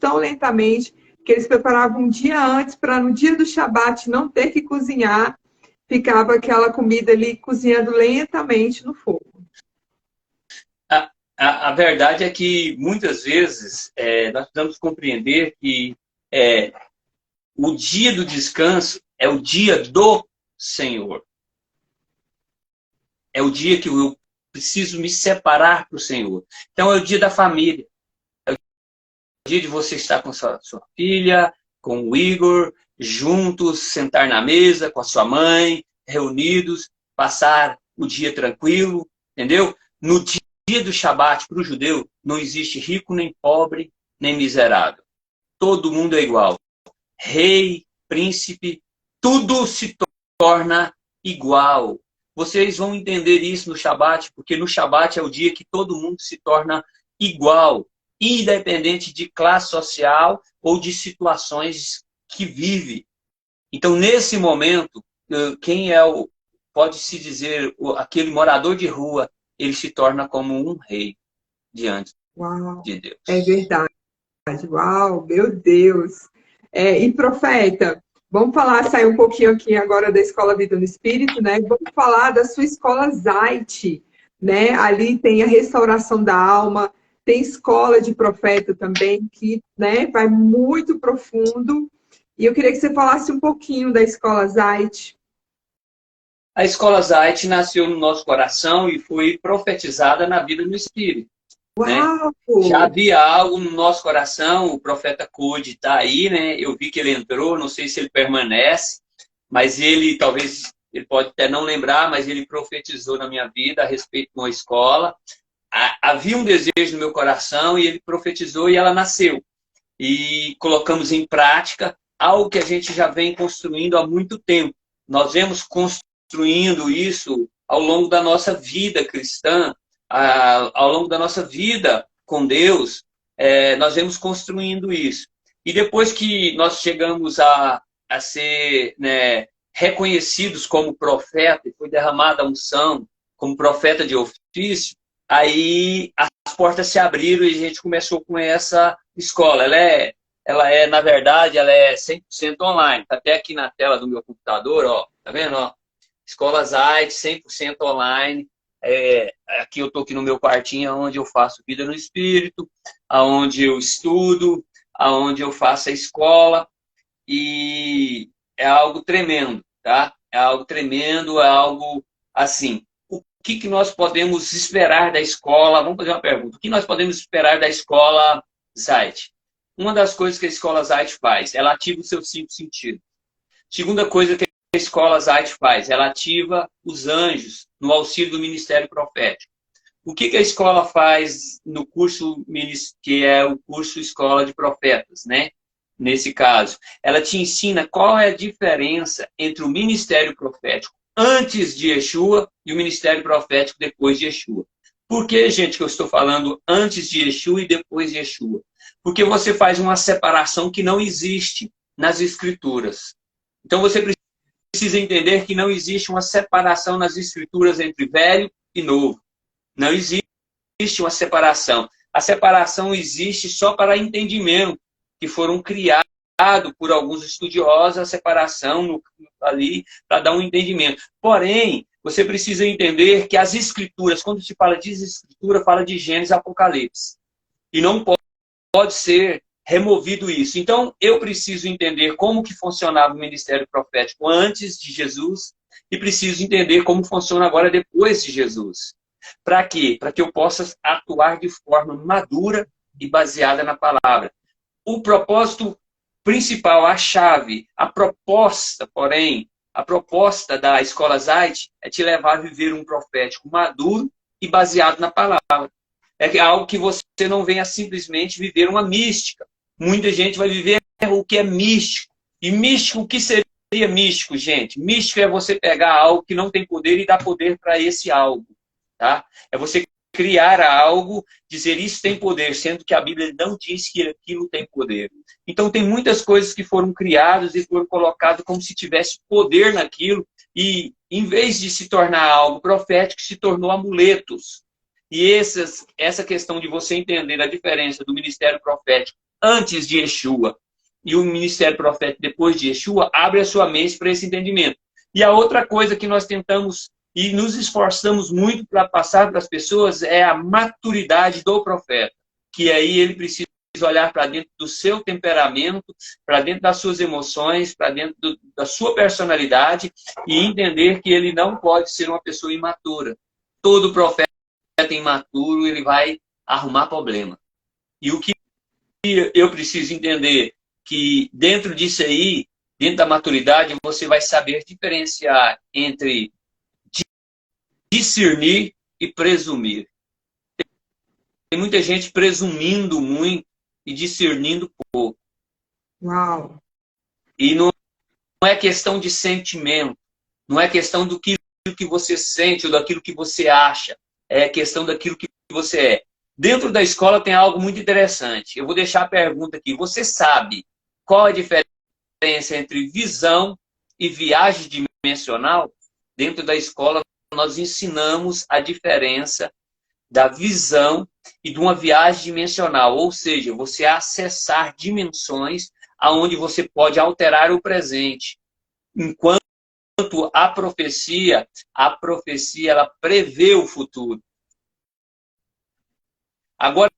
que eles preparavam um dia antes para no dia do Shabat não ter que cozinhar, ficava aquela comida ali cozinhando lentamente no fogo. A verdade é que, muitas vezes, nós precisamos compreender que é, o dia do descanso é o dia do Senhor. É o dia que eu preciso me separar para o Senhor. Então, é o dia da família. É o dia de você estar com sua filha, com o Igor, juntos, sentar na mesa com a sua mãe, reunidos, passar o dia tranquilo, entendeu? No dia do Shabat, para o judeu, não existe rico, nem pobre, nem miserável. Todo mundo é igual. Rei, príncipe, tudo se torna igual. Vocês vão entender isso no Shabat, porque no Shabat é o dia que todo mundo se torna igual, independente de classe social ou de situações que vive. Então, nesse momento, quem é pode-se dizer, aquele morador de rua, ele se torna como um rei diante Uau, de é Deus. verdade. Uau, meu Deus. E profeta, vamos falar, sair um pouquinho aqui agora da Escola Vida no Espírito, né? Vamos falar da sua escola Zait, né? Ali tem a restauração da alma, tem escola de profeta também, que, né, vai muito profundo. E eu queria que você falasse um pouquinho da escola Zait. A escola Zait nasceu no nosso coração e foi profetizada na vida no Espírito, né? Uau! Já havia algo no nosso coração, o profeta Code está aí, né? Eu vi que ele entrou, não sei se ele permanece, mas ele, talvez, ele pode até não lembrar, mas ele profetizou na minha vida a respeito de uma escola. Havia um desejo no meu coração e ele profetizou e ela nasceu. E colocamos em prática algo que a gente já vem construindo há muito tempo. Nós vemos construindo isso ao longo da nossa vida cristã, ao longo da nossa vida com Deus, nós vemos construindo isso. E depois que nós chegamos a ser, né, reconhecidos como profeta, e foi derramada a unção como profeta de ofício, aí as portas se abriram e a gente começou com essa escola. Ela na verdade, ela é 100% online. Está até aqui na tela do meu computador, ó, tá vendo? Ó? Escola Zait, 100% online. Aqui eu estou aqui no meu quartinho, onde eu faço vida no Espírito, aonde eu estudo, aonde eu faço a escola. E é algo tremendo, tá? É algo tremendo, é algo assim. O que nós podemos esperar da escola? Vamos fazer uma pergunta. O que nós podemos esperar da escola Zait? Uma das coisas que a escola Zait faz, ela ativa os seus 5 sentidos. Segunda coisa que a escola Zait faz, ela ativa os anjos no auxílio do ministério profético. O que a escola faz no curso, que é o curso Escola de Profetas, né? Nesse caso, ela te ensina qual é a diferença entre o ministério profético antes de Yeshua e o ministério profético depois de Yeshua. Por que, gente, que eu estou falando antes de Yeshua e depois de Yeshua? Porque você faz uma separação que não existe nas Escrituras. Então você precisa entender que não existe uma separação nas Escrituras entre velho e novo. Não existe uma separação. A separação existe só para entendimento, que foram criados por alguns estudiosos, a separação ali para dar um entendimento. Porém, você precisa entender que as Escrituras, quando se fala de Escritura, fala de Gênesis e Apocalipse. E não pode ser removido isso. Então, eu preciso entender como que funcionava o ministério profético antes de Jesus e preciso entender como funciona agora depois de Jesus. Para quê? Para que eu possa atuar de forma madura e baseada na palavra. O propósito principal, a chave, a proposta, porém, a proposta da Escola Zait é te levar a viver um profético maduro e baseado na palavra. é algo que você não venha simplesmente viver uma mística. Muita gente vai viver o que é místico. E místico, o que seria místico, gente? Místico é você pegar algo que não tem poder e dar poder para esse algo. Tá? É você criar algo, dizer isso tem poder, sendo que a Bíblia não diz que aquilo tem poder. Então tem muitas coisas que foram criadas e foram colocadas como se tivesse poder naquilo, e em vez de se tornar algo profético, se tornou amuletos. E essa questão de você entender a diferença do ministério profético antes de Yeshua e o ministério profético depois de Yeshua, abre a sua mente para esse entendimento. E a outra coisa que nós tentamos e nos esforçamos muito para passar para as pessoas é a maturidade do profeta, que aí ele precisa olhar para dentro do seu temperamento, para dentro das suas emoções, para dentro da sua personalidade e entender que ele não pode ser uma pessoa imatura. Todo profeta imaturo, ele vai arrumar problema. E o que eu preciso entender, que dentro disso aí, dentro da maturidade, você vai saber diferenciar entre discernir e presumir. Tem muita gente presumindo muito e discernindo pouco. Uau! E não é questão de sentimento, não é questão do que você sente ou daquilo que você acha, é questão daquilo que você é. Dentro da escola tem algo muito interessante. Eu vou deixar a pergunta aqui. Você sabe qual a diferença entre visão e viagem dimensional? Dentro da escola, nós ensinamos a diferença da visão e de uma viagem dimensional, ou seja, você acessar dimensões aonde você pode alterar o presente. Enquanto a profecia ela prevê o futuro. Agora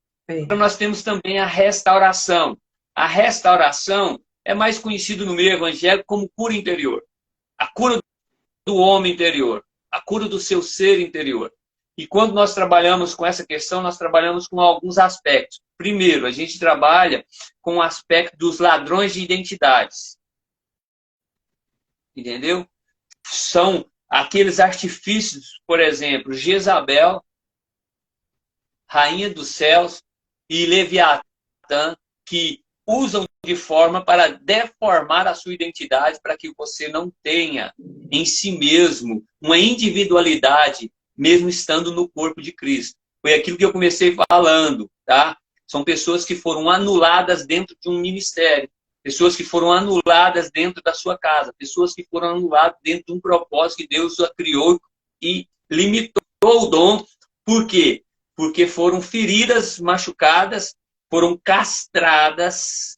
nós temos também a restauração. A restauração é mais conhecido no meio evangélico como cura interior. A cura do homem interior, a cura do seu ser interior. E quando nós trabalhamos com essa questão, nós trabalhamos com alguns aspectos. Primeiro, a gente trabalha com o aspecto dos ladrões de identidades. Entendeu? São aqueles artifícios, por exemplo, Jezabel, rainha dos céus, e Leviatã, que usam de forma para deformar a sua identidade, para que você não tenha em si mesmo uma individualidade, mesmo estando no corpo de Cristo. Foi aquilo que eu comecei falando, tá? São pessoas que foram anuladas dentro de um ministério, pessoas que foram anuladas dentro da sua casa, pessoas que foram anuladas dentro de um propósito que Deus a criou e limitou o dom. Por quê? Porque foram feridas, machucadas, foram castradas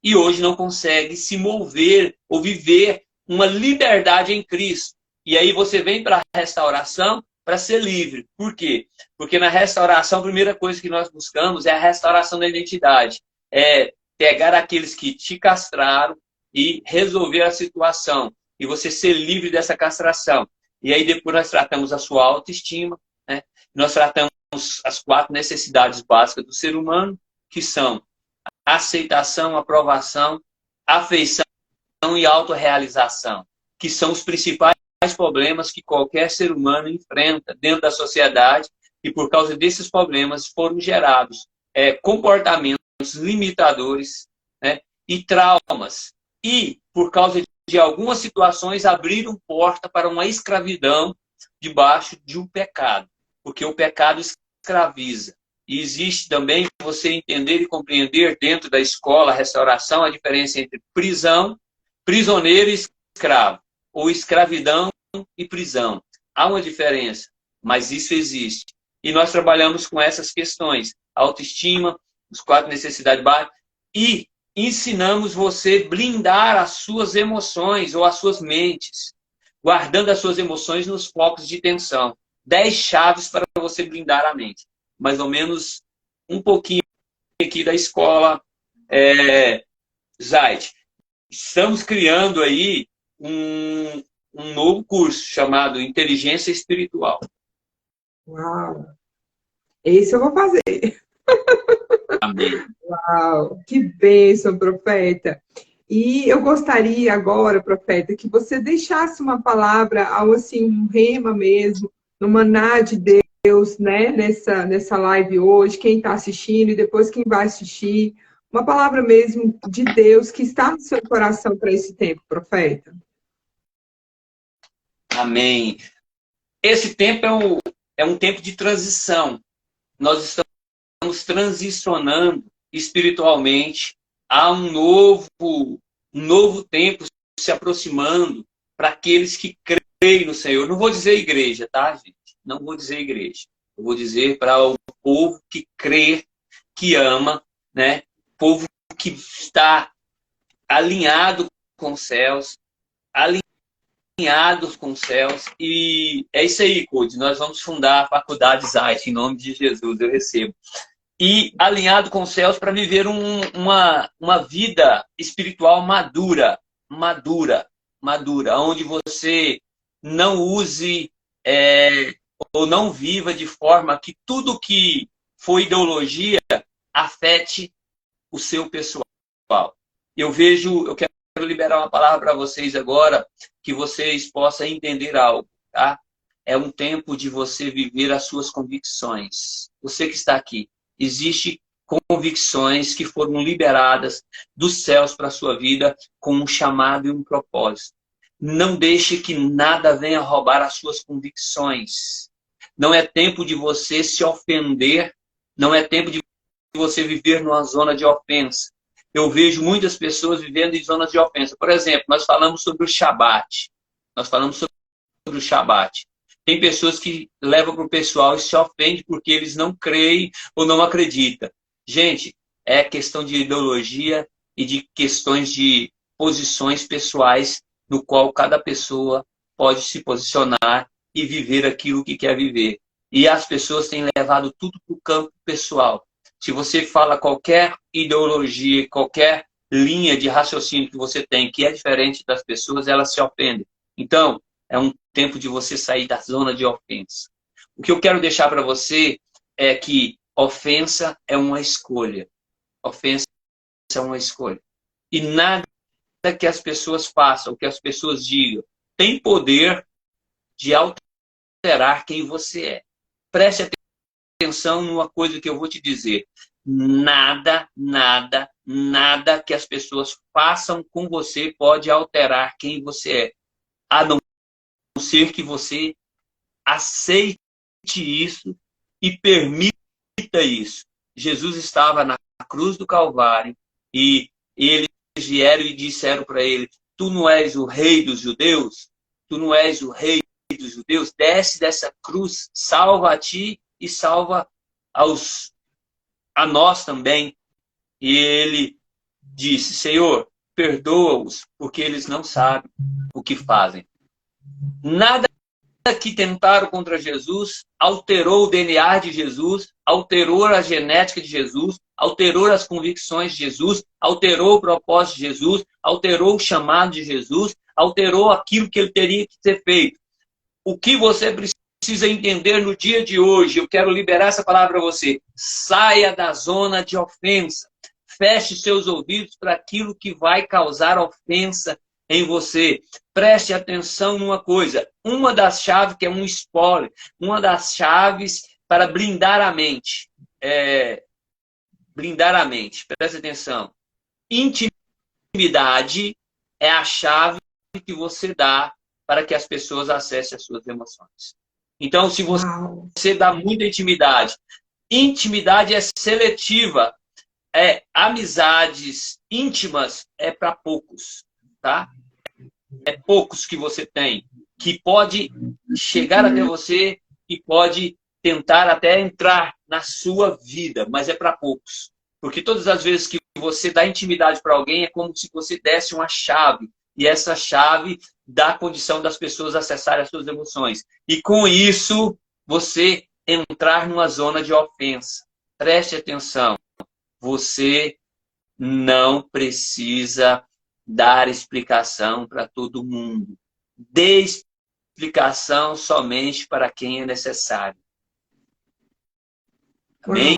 e hoje não conseguem se mover ou viver uma liberdade em Cristo. E aí você vem para a restauração para ser livre. Por quê? Porque na restauração, a primeira coisa que nós buscamos é a restauração da identidade. É pegar aqueles que te castraram e resolver a situação. E você ser livre dessa castração. E aí depois nós tratamos a sua autoestima, né? Nós tratamos as 4 necessidades básicas do ser humano, que são aceitação, aprovação, afeição e autorrealização, que são os principais problemas que qualquer ser humano enfrenta dentro da sociedade, e por causa desses problemas foram gerados comportamentos limitadores, né, e traumas. E, por causa de algumas situações, abriram porta para uma escravidão debaixo de um pecado. Porque o pecado escraviza. E existe também você entender e compreender dentro da escola, a restauração, a diferença entre prisão, prisioneiro e escravo. Ou escravidão e prisão. Há uma diferença, mas isso existe. E nós trabalhamos com essas questões. Autoestima, os 4 necessidades básicas. E ensinamos você a blindar as suas emoções ou as suas mentes. Guardando as suas emoções nos focos de tensão. 10 chaves para você blindar a mente. Mais ou menos um pouquinho aqui da escola Zayt. Estamos criando aí um novo curso chamado Inteligência Espiritual. Uau! Esse eu vou fazer. Amém. Uau! Que bênção, profeta! E eu gostaria agora, profeta, que você deixasse uma palavra, algo assim, um rema mesmo, no maná de Deus, Deus, né, nessa live hoje, quem está assistindo e depois quem vai assistir. Uma palavra mesmo de Deus que está no seu coração para esse tempo, profeta. Amém. Esse tempo é um tempo de transição. Nós estamos transicionando espiritualmente a um novo tempo se aproximando para aqueles que creem no Senhor. Não vou dizer igreja, tá, gente? Não vou dizer igreja. Eu vou dizer para o povo que crê, que ama, né? Povo que está alinhado com os céus, alinhados com os céus. E é isso aí, Code. Nós vamos fundar a Faculdade Zayt, em nome de Jesus, eu recebo. E alinhado com os céus para viver uma vida espiritual madura, onde você não use ou não viva de forma que tudo que for ideologia afete o seu pessoal. Eu quero liberar uma palavra para vocês agora, que vocês possam entender algo, tá? É um tempo de você viver as suas convicções. Você que está aqui, existem convicções que foram liberadas dos céus para a sua vida com um chamado e um propósito. Não deixe que nada venha roubar as suas convicções. Não é tempo de você se ofender, não é tempo de você viver numa zona de ofensa. Eu vejo muitas pessoas vivendo em zonas de ofensa. Por exemplo, nós falamos sobre o Shabat. Sobre o Shabat. Tem pessoas que levam para o pessoal e se ofendem porque eles não creem ou não acreditam. Gente, é questão de ideologia e de questões de posições pessoais no qual cada pessoa pode se posicionar e viver aquilo que quer viver. E as pessoas têm levado tudo para o campo pessoal. Se você fala qualquer ideologia, qualquer linha de raciocínio que você tem que é diferente das pessoas, elas se ofendem. Então, é um tempo de você sair da zona de ofensa. O que eu quero deixar para você é que ofensa é uma escolha. Ofensa é uma escolha. E nada que as pessoas façam, que as pessoas digam, tem poder de alterar quem você é. Preste atenção numa coisa que eu vou te dizer. Nada que as pessoas façam com você pode alterar quem você é. A não ser que você aceite isso e permita isso. Jesus estava na cruz do Calvário e eles vieram e disseram para ele: tu não és o rei dos judeus? Tu não és o rei dos judeus? Desce dessa cruz, salva a ti e salva a nós também. E ele disse: Senhor, perdoa-os, porque eles não sabem o que fazem. Nada que tentaram contra Jesus alterou o DNA de Jesus, alterou a genética de Jesus, alterou as convicções de Jesus, alterou o propósito de Jesus, alterou o chamado de Jesus, alterou aquilo que ele teria que ter feito. O que você precisa entender no dia de hoje, eu quero liberar essa palavra para você: saia da zona de ofensa. Feche seus ouvidos para aquilo que vai causar ofensa em você. Preste atenção numa coisa. Uma das chaves, que é um spoiler, uma das chaves para blindar a mente. Blindar a mente. Preste atenção. Intimidade é a chave que você dá para que as pessoas acessem as suas emoções. Então, se você dá muita intimidade, intimidade é seletiva. Amizades íntimas é para poucos, tá? É poucos que você tem, que pode chegar até você e pode tentar até entrar na sua vida, mas é para poucos. Porque todas as vezes que você dá intimidade para alguém, é como se você desse uma chave, e essa chave dá a condição das pessoas acessarem as suas emoções. E com isso, você entrar numa zona de ofensa. Preste atenção. Você não precisa dar explicação para todo mundo. Dê explicação somente para quem é necessário. Amém?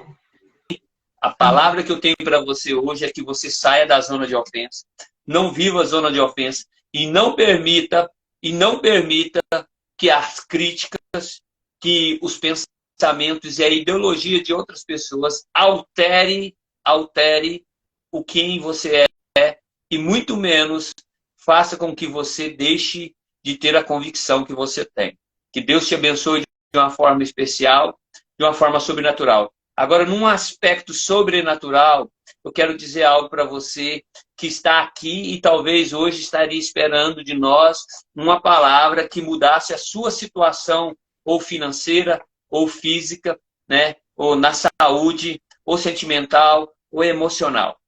A palavra que eu tenho para você hoje é que você saia da zona de ofensa. Não viva a zona de ofensa. E não permita que as críticas, que os pensamentos pensamentos e a ideologia de outras pessoas altere o quem você é e muito menos faça com que você deixe de ter a convicção que você tem. Que Deus te abençoe de uma forma especial, de uma forma sobrenatural. Agora, num aspecto sobrenatural, eu quero dizer algo para você que está aqui e talvez hoje estaria esperando de nós uma palavra que mudasse a sua situação ou financeira, ou física, né? Ou na saúde, ou sentimental, ou emocional.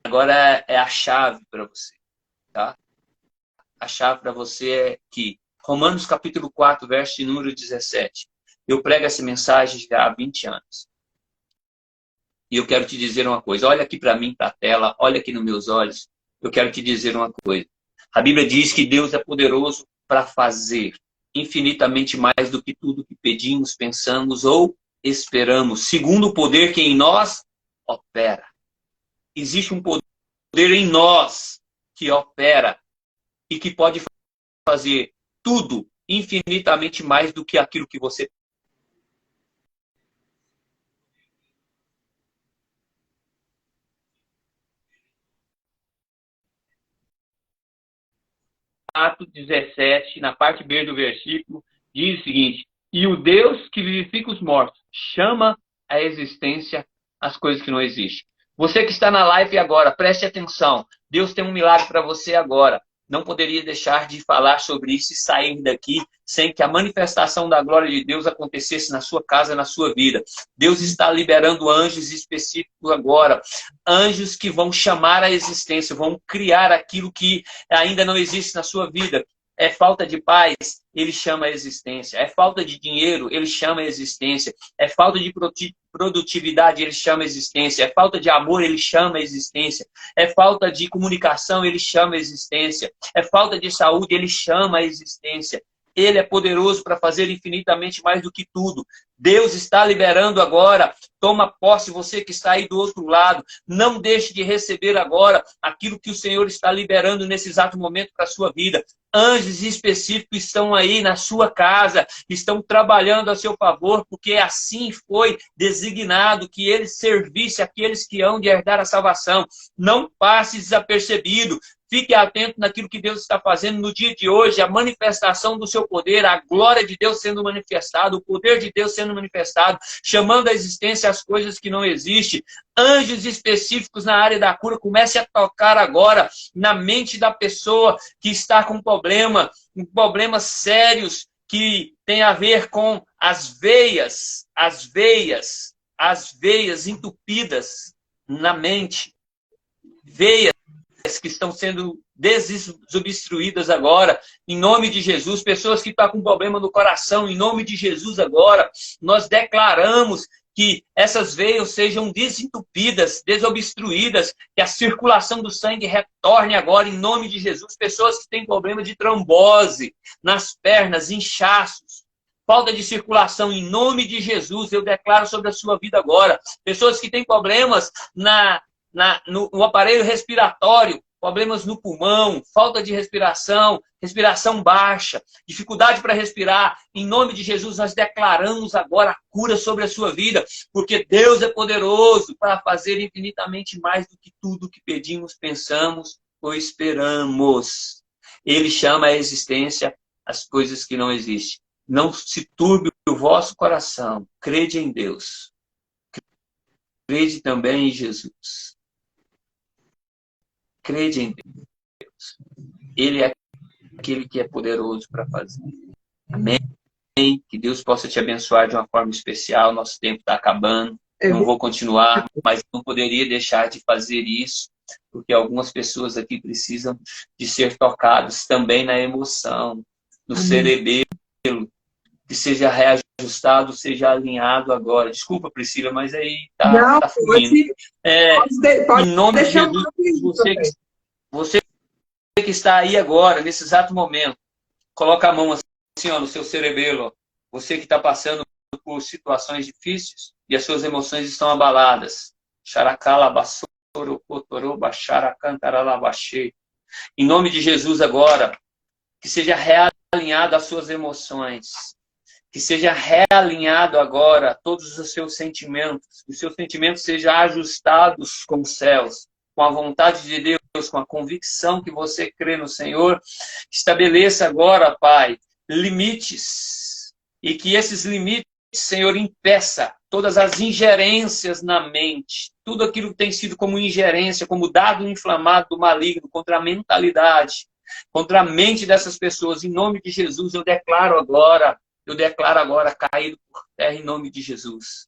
Agora é a chave para você, tá? A chave para você é que Romanos capítulo 4, verso de número 17. Eu prego essa mensagem já há 20 anos. E eu quero te dizer uma coisa. Olha aqui para mim, para a tela. Olha aqui nos meus olhos. Eu quero te dizer uma coisa. A Bíblia diz que Deus é poderoso para fazer infinitamente mais do que tudo que pedimos, pensamos ou esperamos, segundo o poder que em nós opera. Existe um poder em nós que opera e que pode fazer tudo infinitamente mais do que aquilo que você Atos 17, na parte B do versículo, diz o seguinte: e o Deus que vivifica os mortos chama à existência as coisas que não existem. Você que está na live agora, preste atenção. Deus tem um milagre para você agora. Não poderia deixar de falar sobre isso e sair daqui sem que a manifestação da glória de Deus acontecesse na sua casa, na sua vida. Deus está liberando anjos específicos agora. Anjos que vão chamar a existência, vão criar aquilo que ainda não existe na sua vida. É falta de paz, ele chama a existência. É falta de dinheiro, ele chama a existência. É falta de produtividade, ele chama a existência. É falta de amor, ele chama a existência. É falta de comunicação, ele chama a existência. É falta de saúde, ele chama a existência. Ele é poderoso para fazer infinitamente mais do que tudo. Deus está liberando agora. Toma posse, você que está aí do outro lado. Não deixe de receber agora aquilo que o Senhor está liberando nesse exato momento para a sua vida. Anjos específicos estão aí na sua casa, estão trabalhando a seu favor, porque assim foi designado que ele servisse aqueles que hão de herdar a salvação. Não passe desapercebido. Fique atento naquilo que Deus está fazendo no dia de hoje, a manifestação do seu poder, a glória de Deus sendo manifestada, o poder de Deus sendo manifestado, chamando à existência as coisas que não existem. Anjos específicos na área da cura, comece a tocar agora na mente da pessoa que está com problemas sérios que tem a ver com as veias entupidas na mente. Veias que estão sendo desobstruídas agora, em nome de Jesus. Pessoas que estão com problema no coração, em nome de Jesus agora, nós declaramos que essas veias sejam desentupidas, desobstruídas, que a circulação do sangue retorne agora, em nome de Jesus. Pessoas que têm problema de trombose nas pernas, inchaços, falta de circulação, em nome de Jesus, eu declaro sobre a sua vida agora. Pessoas que têm problemas no aparelho respiratório, problemas no pulmão, falta de respiração, respiração baixa, dificuldade para respirar. Em nome de Jesus, nós declaramos agora a cura sobre a sua vida, porque Deus é poderoso para fazer infinitamente mais do que tudo que pedimos, pensamos ou esperamos. Ele chama à existência as coisas que não existem. Não se turbe o vosso coração. Crede em Deus. Crede também em Jesus. Crede em Deus. Ele é aquele que é poderoso para fazer. Amém? Que Deus possa te abençoar de uma forma especial. Nosso tempo está acabando. Não vou continuar, mas não poderia deixar de fazer isso, porque algumas pessoas aqui precisam de ser tocadas também na emoção, no cerebelo, que seja reajustado, seja alinhado agora. Desculpa, Priscila, mas aí tá fluindo. Em nome de Jesus, você que está aí agora, nesse exato momento, coloca a mão assim, ó, no seu cerebelo. Ó. Você que está passando por situações difíceis e as suas emoções estão abaladas. Em nome de Jesus agora, que seja realinhado às suas emoções. que seja realinhado agora todos os seus sentimentos, que os seus sentimentos sejam ajustados com os céus, com a vontade de Deus, com a convicção que você crê no Senhor. Estabeleça agora, Pai, limites, e que esses limites, Senhor, impeça todas as ingerências na mente, tudo aquilo que tem sido como ingerência, como dado inflamado do maligno contra a mentalidade, contra a mente dessas pessoas. Em nome de Jesus, eu declaro agora caído por terra em nome de Jesus.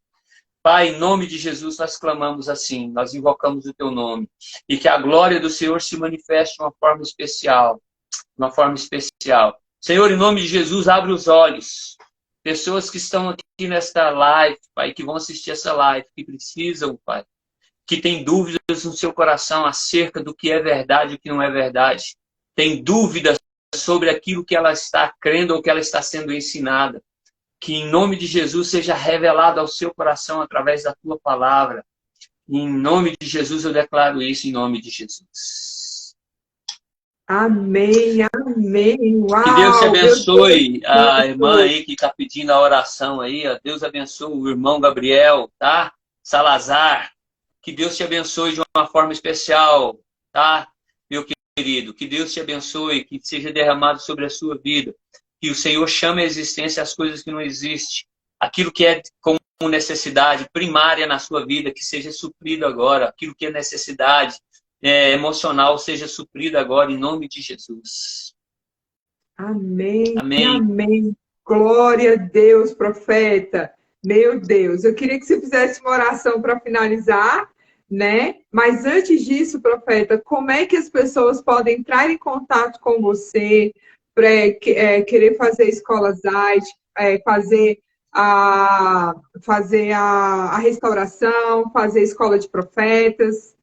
Pai, em nome de Jesus, nós clamamos assim, nós invocamos o teu nome, e que a glória do Senhor se manifeste de uma forma especial, uma forma especial. Senhor, em nome de Jesus, abre os olhos. Pessoas que estão aqui nesta live, Pai, que vão assistir essa live, que precisam, Pai, que têm dúvidas no seu coração acerca do que é verdade e o que não é verdade. Tem dúvidas sobre aquilo que ela está crendo ou que ela está sendo ensinada. Que em nome de Jesus seja revelado ao seu coração através da tua palavra. E em nome de Jesus eu declaro isso, em nome de Jesus. Amém, amém. Uau, que Deus te abençoe, Deus a irmã aí que está pedindo a oração aí. Ó. Deus abençoe o irmão Gabriel, tá? Salazar. Que Deus te abençoe de uma forma especial, tá? Meu querido, que Deus te abençoe, que seja derramado sobre a sua vida. Que o Senhor chame à existência as coisas que não existem. Aquilo que é como necessidade primária na sua vida, que seja suprido agora. Aquilo que é necessidade emocional, seja suprido agora, em nome de Jesus. Amém, Amém. amém. Glória a Deus, profeta. Meu Deus, eu queria que você fizesse uma oração para finalizar, né? Mas antes disso, profeta, como é que as pessoas podem entrar em contato com você para querer fazer escola Zayt, fazer a restauração, fazer a escola de profetas?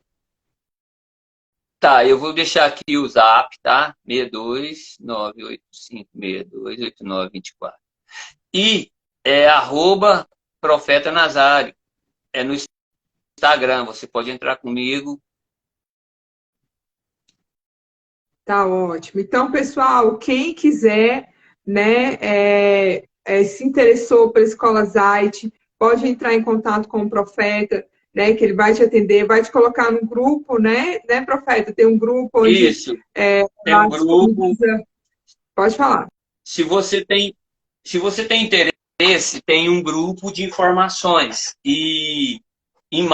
Tá, eu vou deixar aqui o zap, tá? 62985628924. E @profeta Nazário. É no Instagram, você pode entrar comigo. Tá ótimo. Então, pessoal, quem quiser, né, se interessou pela Escola Zayt, pode entrar em contato com o profeta, né, que ele vai te atender, vai te colocar no grupo, né, profeta? Tem um grupo onde Isso, tem um grupo. Pode falar. Se você tem interesse, tem um grupo de informações. E em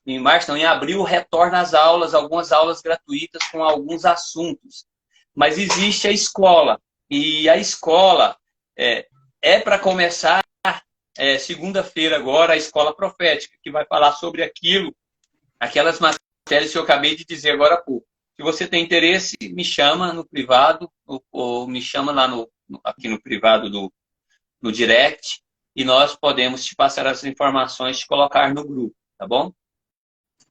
em abril, retorna às aulas, algumas aulas gratuitas com alguns assuntos. Mas existe a escola. E a escola é para começar segunda-feira agora, a escola profética, que vai falar sobre aquelas matérias que eu acabei de dizer agora há pouco. Se você tem interesse, me chama no privado, ou me chama lá aqui no privado no direct, e nós podemos te passar as informações, te colocar no grupo, tá bom?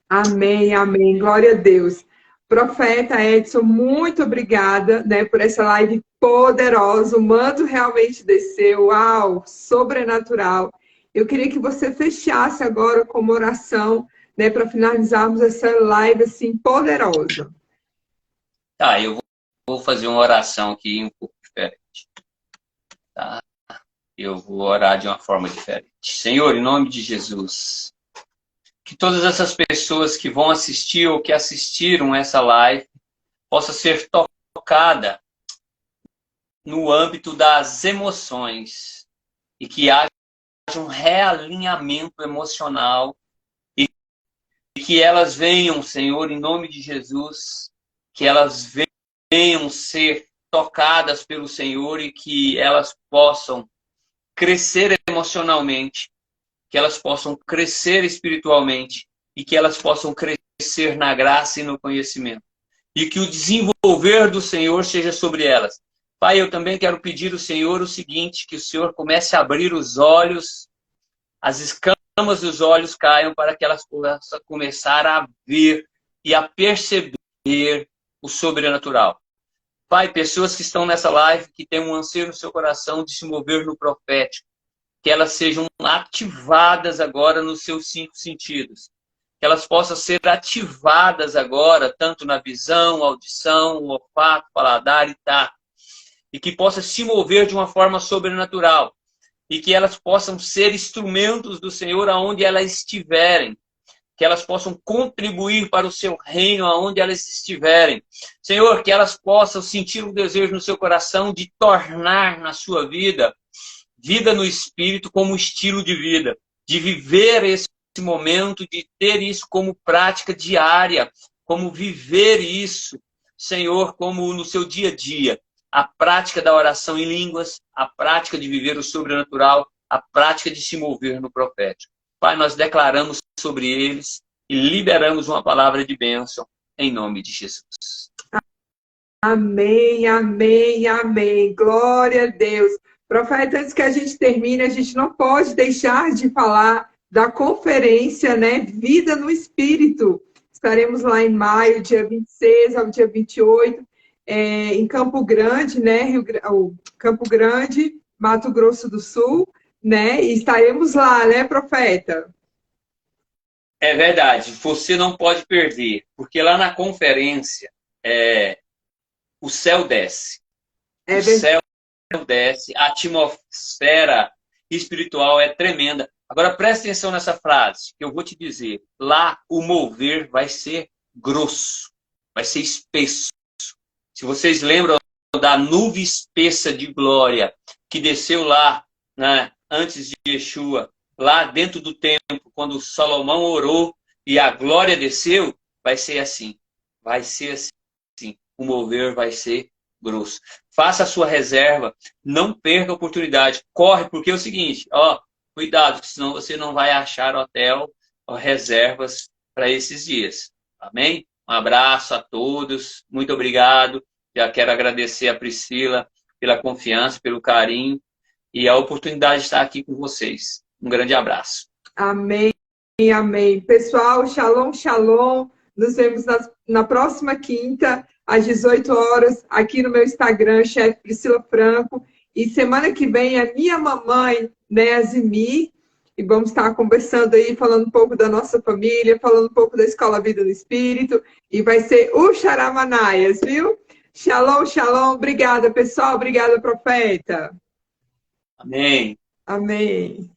Amém, amém. Glória a Deus. Profeta Edson, muito obrigada, né, por essa live poderosa. O manto realmente desceu. Uau, sobrenatural. Eu queria que você fechasse agora com uma oração, né, para finalizarmos essa live assim poderosa. Tá, eu vou fazer uma oração aqui um pouco diferente. Tá? Eu vou orar de uma forma diferente. Senhor, em nome de Jesus, que todas essas pessoas que vão assistir ou que assistiram essa live possa ser tocada no âmbito das emoções e que haja um realinhamento emocional e que elas venham, Senhor, em nome de Jesus, que elas venham ser tocadas pelo Senhor e que elas possam crescer emocionalmente, que elas possam crescer espiritualmente e que elas possam crescer na graça e no conhecimento. E que o desenvolver do Senhor seja sobre elas. Pai, eu também quero pedir ao Senhor o seguinte, que o Senhor comece a abrir os olhos, as escamas dos olhos caiam para que elas possam começar a ver e a perceber o sobrenatural. Pai, pessoas que estão nessa live, que têm um anseio no seu coração de se mover no profético, que elas sejam ativadas agora nos seus 5 sentidos. Que elas possam ser ativadas agora, tanto na visão, audição, olfato, paladar e tato. e que possa se mover de uma forma sobrenatural e que elas possam ser instrumentos do Senhor aonde elas estiverem, que elas possam contribuir para o seu reino aonde elas estiverem. Senhor, que elas possam sentir um desejo no seu coração de tornar na sua vida, vida no Espírito como estilo de vida, de viver esse momento, de ter isso como prática diária, como viver isso, Senhor, como no seu dia a dia. A prática da oração em línguas, a prática de viver o sobrenatural, a prática de se mover no profético. Pai, nós declaramos sobre eles e liberamos uma palavra de bênção em nome de Jesus. Amém, amém, amém. Glória a Deus. Profeta, antes que a gente termine, a gente não pode deixar de falar da conferência, né? Vida no Espírito. Estaremos lá em maio, dia 26 ao dia 28, em Campo Grande, né? Campo Grande, Mato Grosso do Sul, né? E estaremos lá, né, profeta? É verdade, você não pode perder, porque lá na conferência o céu desce. O céu desce, a atmosfera espiritual é tremenda. Agora preste atenção nessa frase, que eu vou te dizer. Lá o mover vai ser grosso, vai ser espesso. Se vocês lembram da nuvem espessa de glória que desceu lá, né, antes de Yeshua, lá dentro do templo, quando Salomão orou e a glória desceu, vai ser assim. Vai ser assim. O mover vai ser grosso. Faça a sua reserva, não perca a oportunidade. Corre, porque é o seguinte, ó, cuidado, senão você não vai achar hotel ou reservas para esses dias. Amém? Um abraço a todos, muito obrigado. Já quero agradecer a Priscila pela confiança, pelo carinho e a oportunidade de estar aqui com vocês. Um grande abraço. Amém, amém. Pessoal, shalom, shalom. Nos vemos na próxima quinta, às 18 horas, aqui no meu Instagram, chefe Priscila Franco. E semana que vem é minha mamãe, né, Azimi, e vamos estar conversando aí, falando um pouco da nossa família, falando um pouco da Escola Vida no Espírito, e vai ser o Charamanaias, viu? Shalom, shalom. Obrigada, pessoal. Obrigada, profeta. Amém. Amém.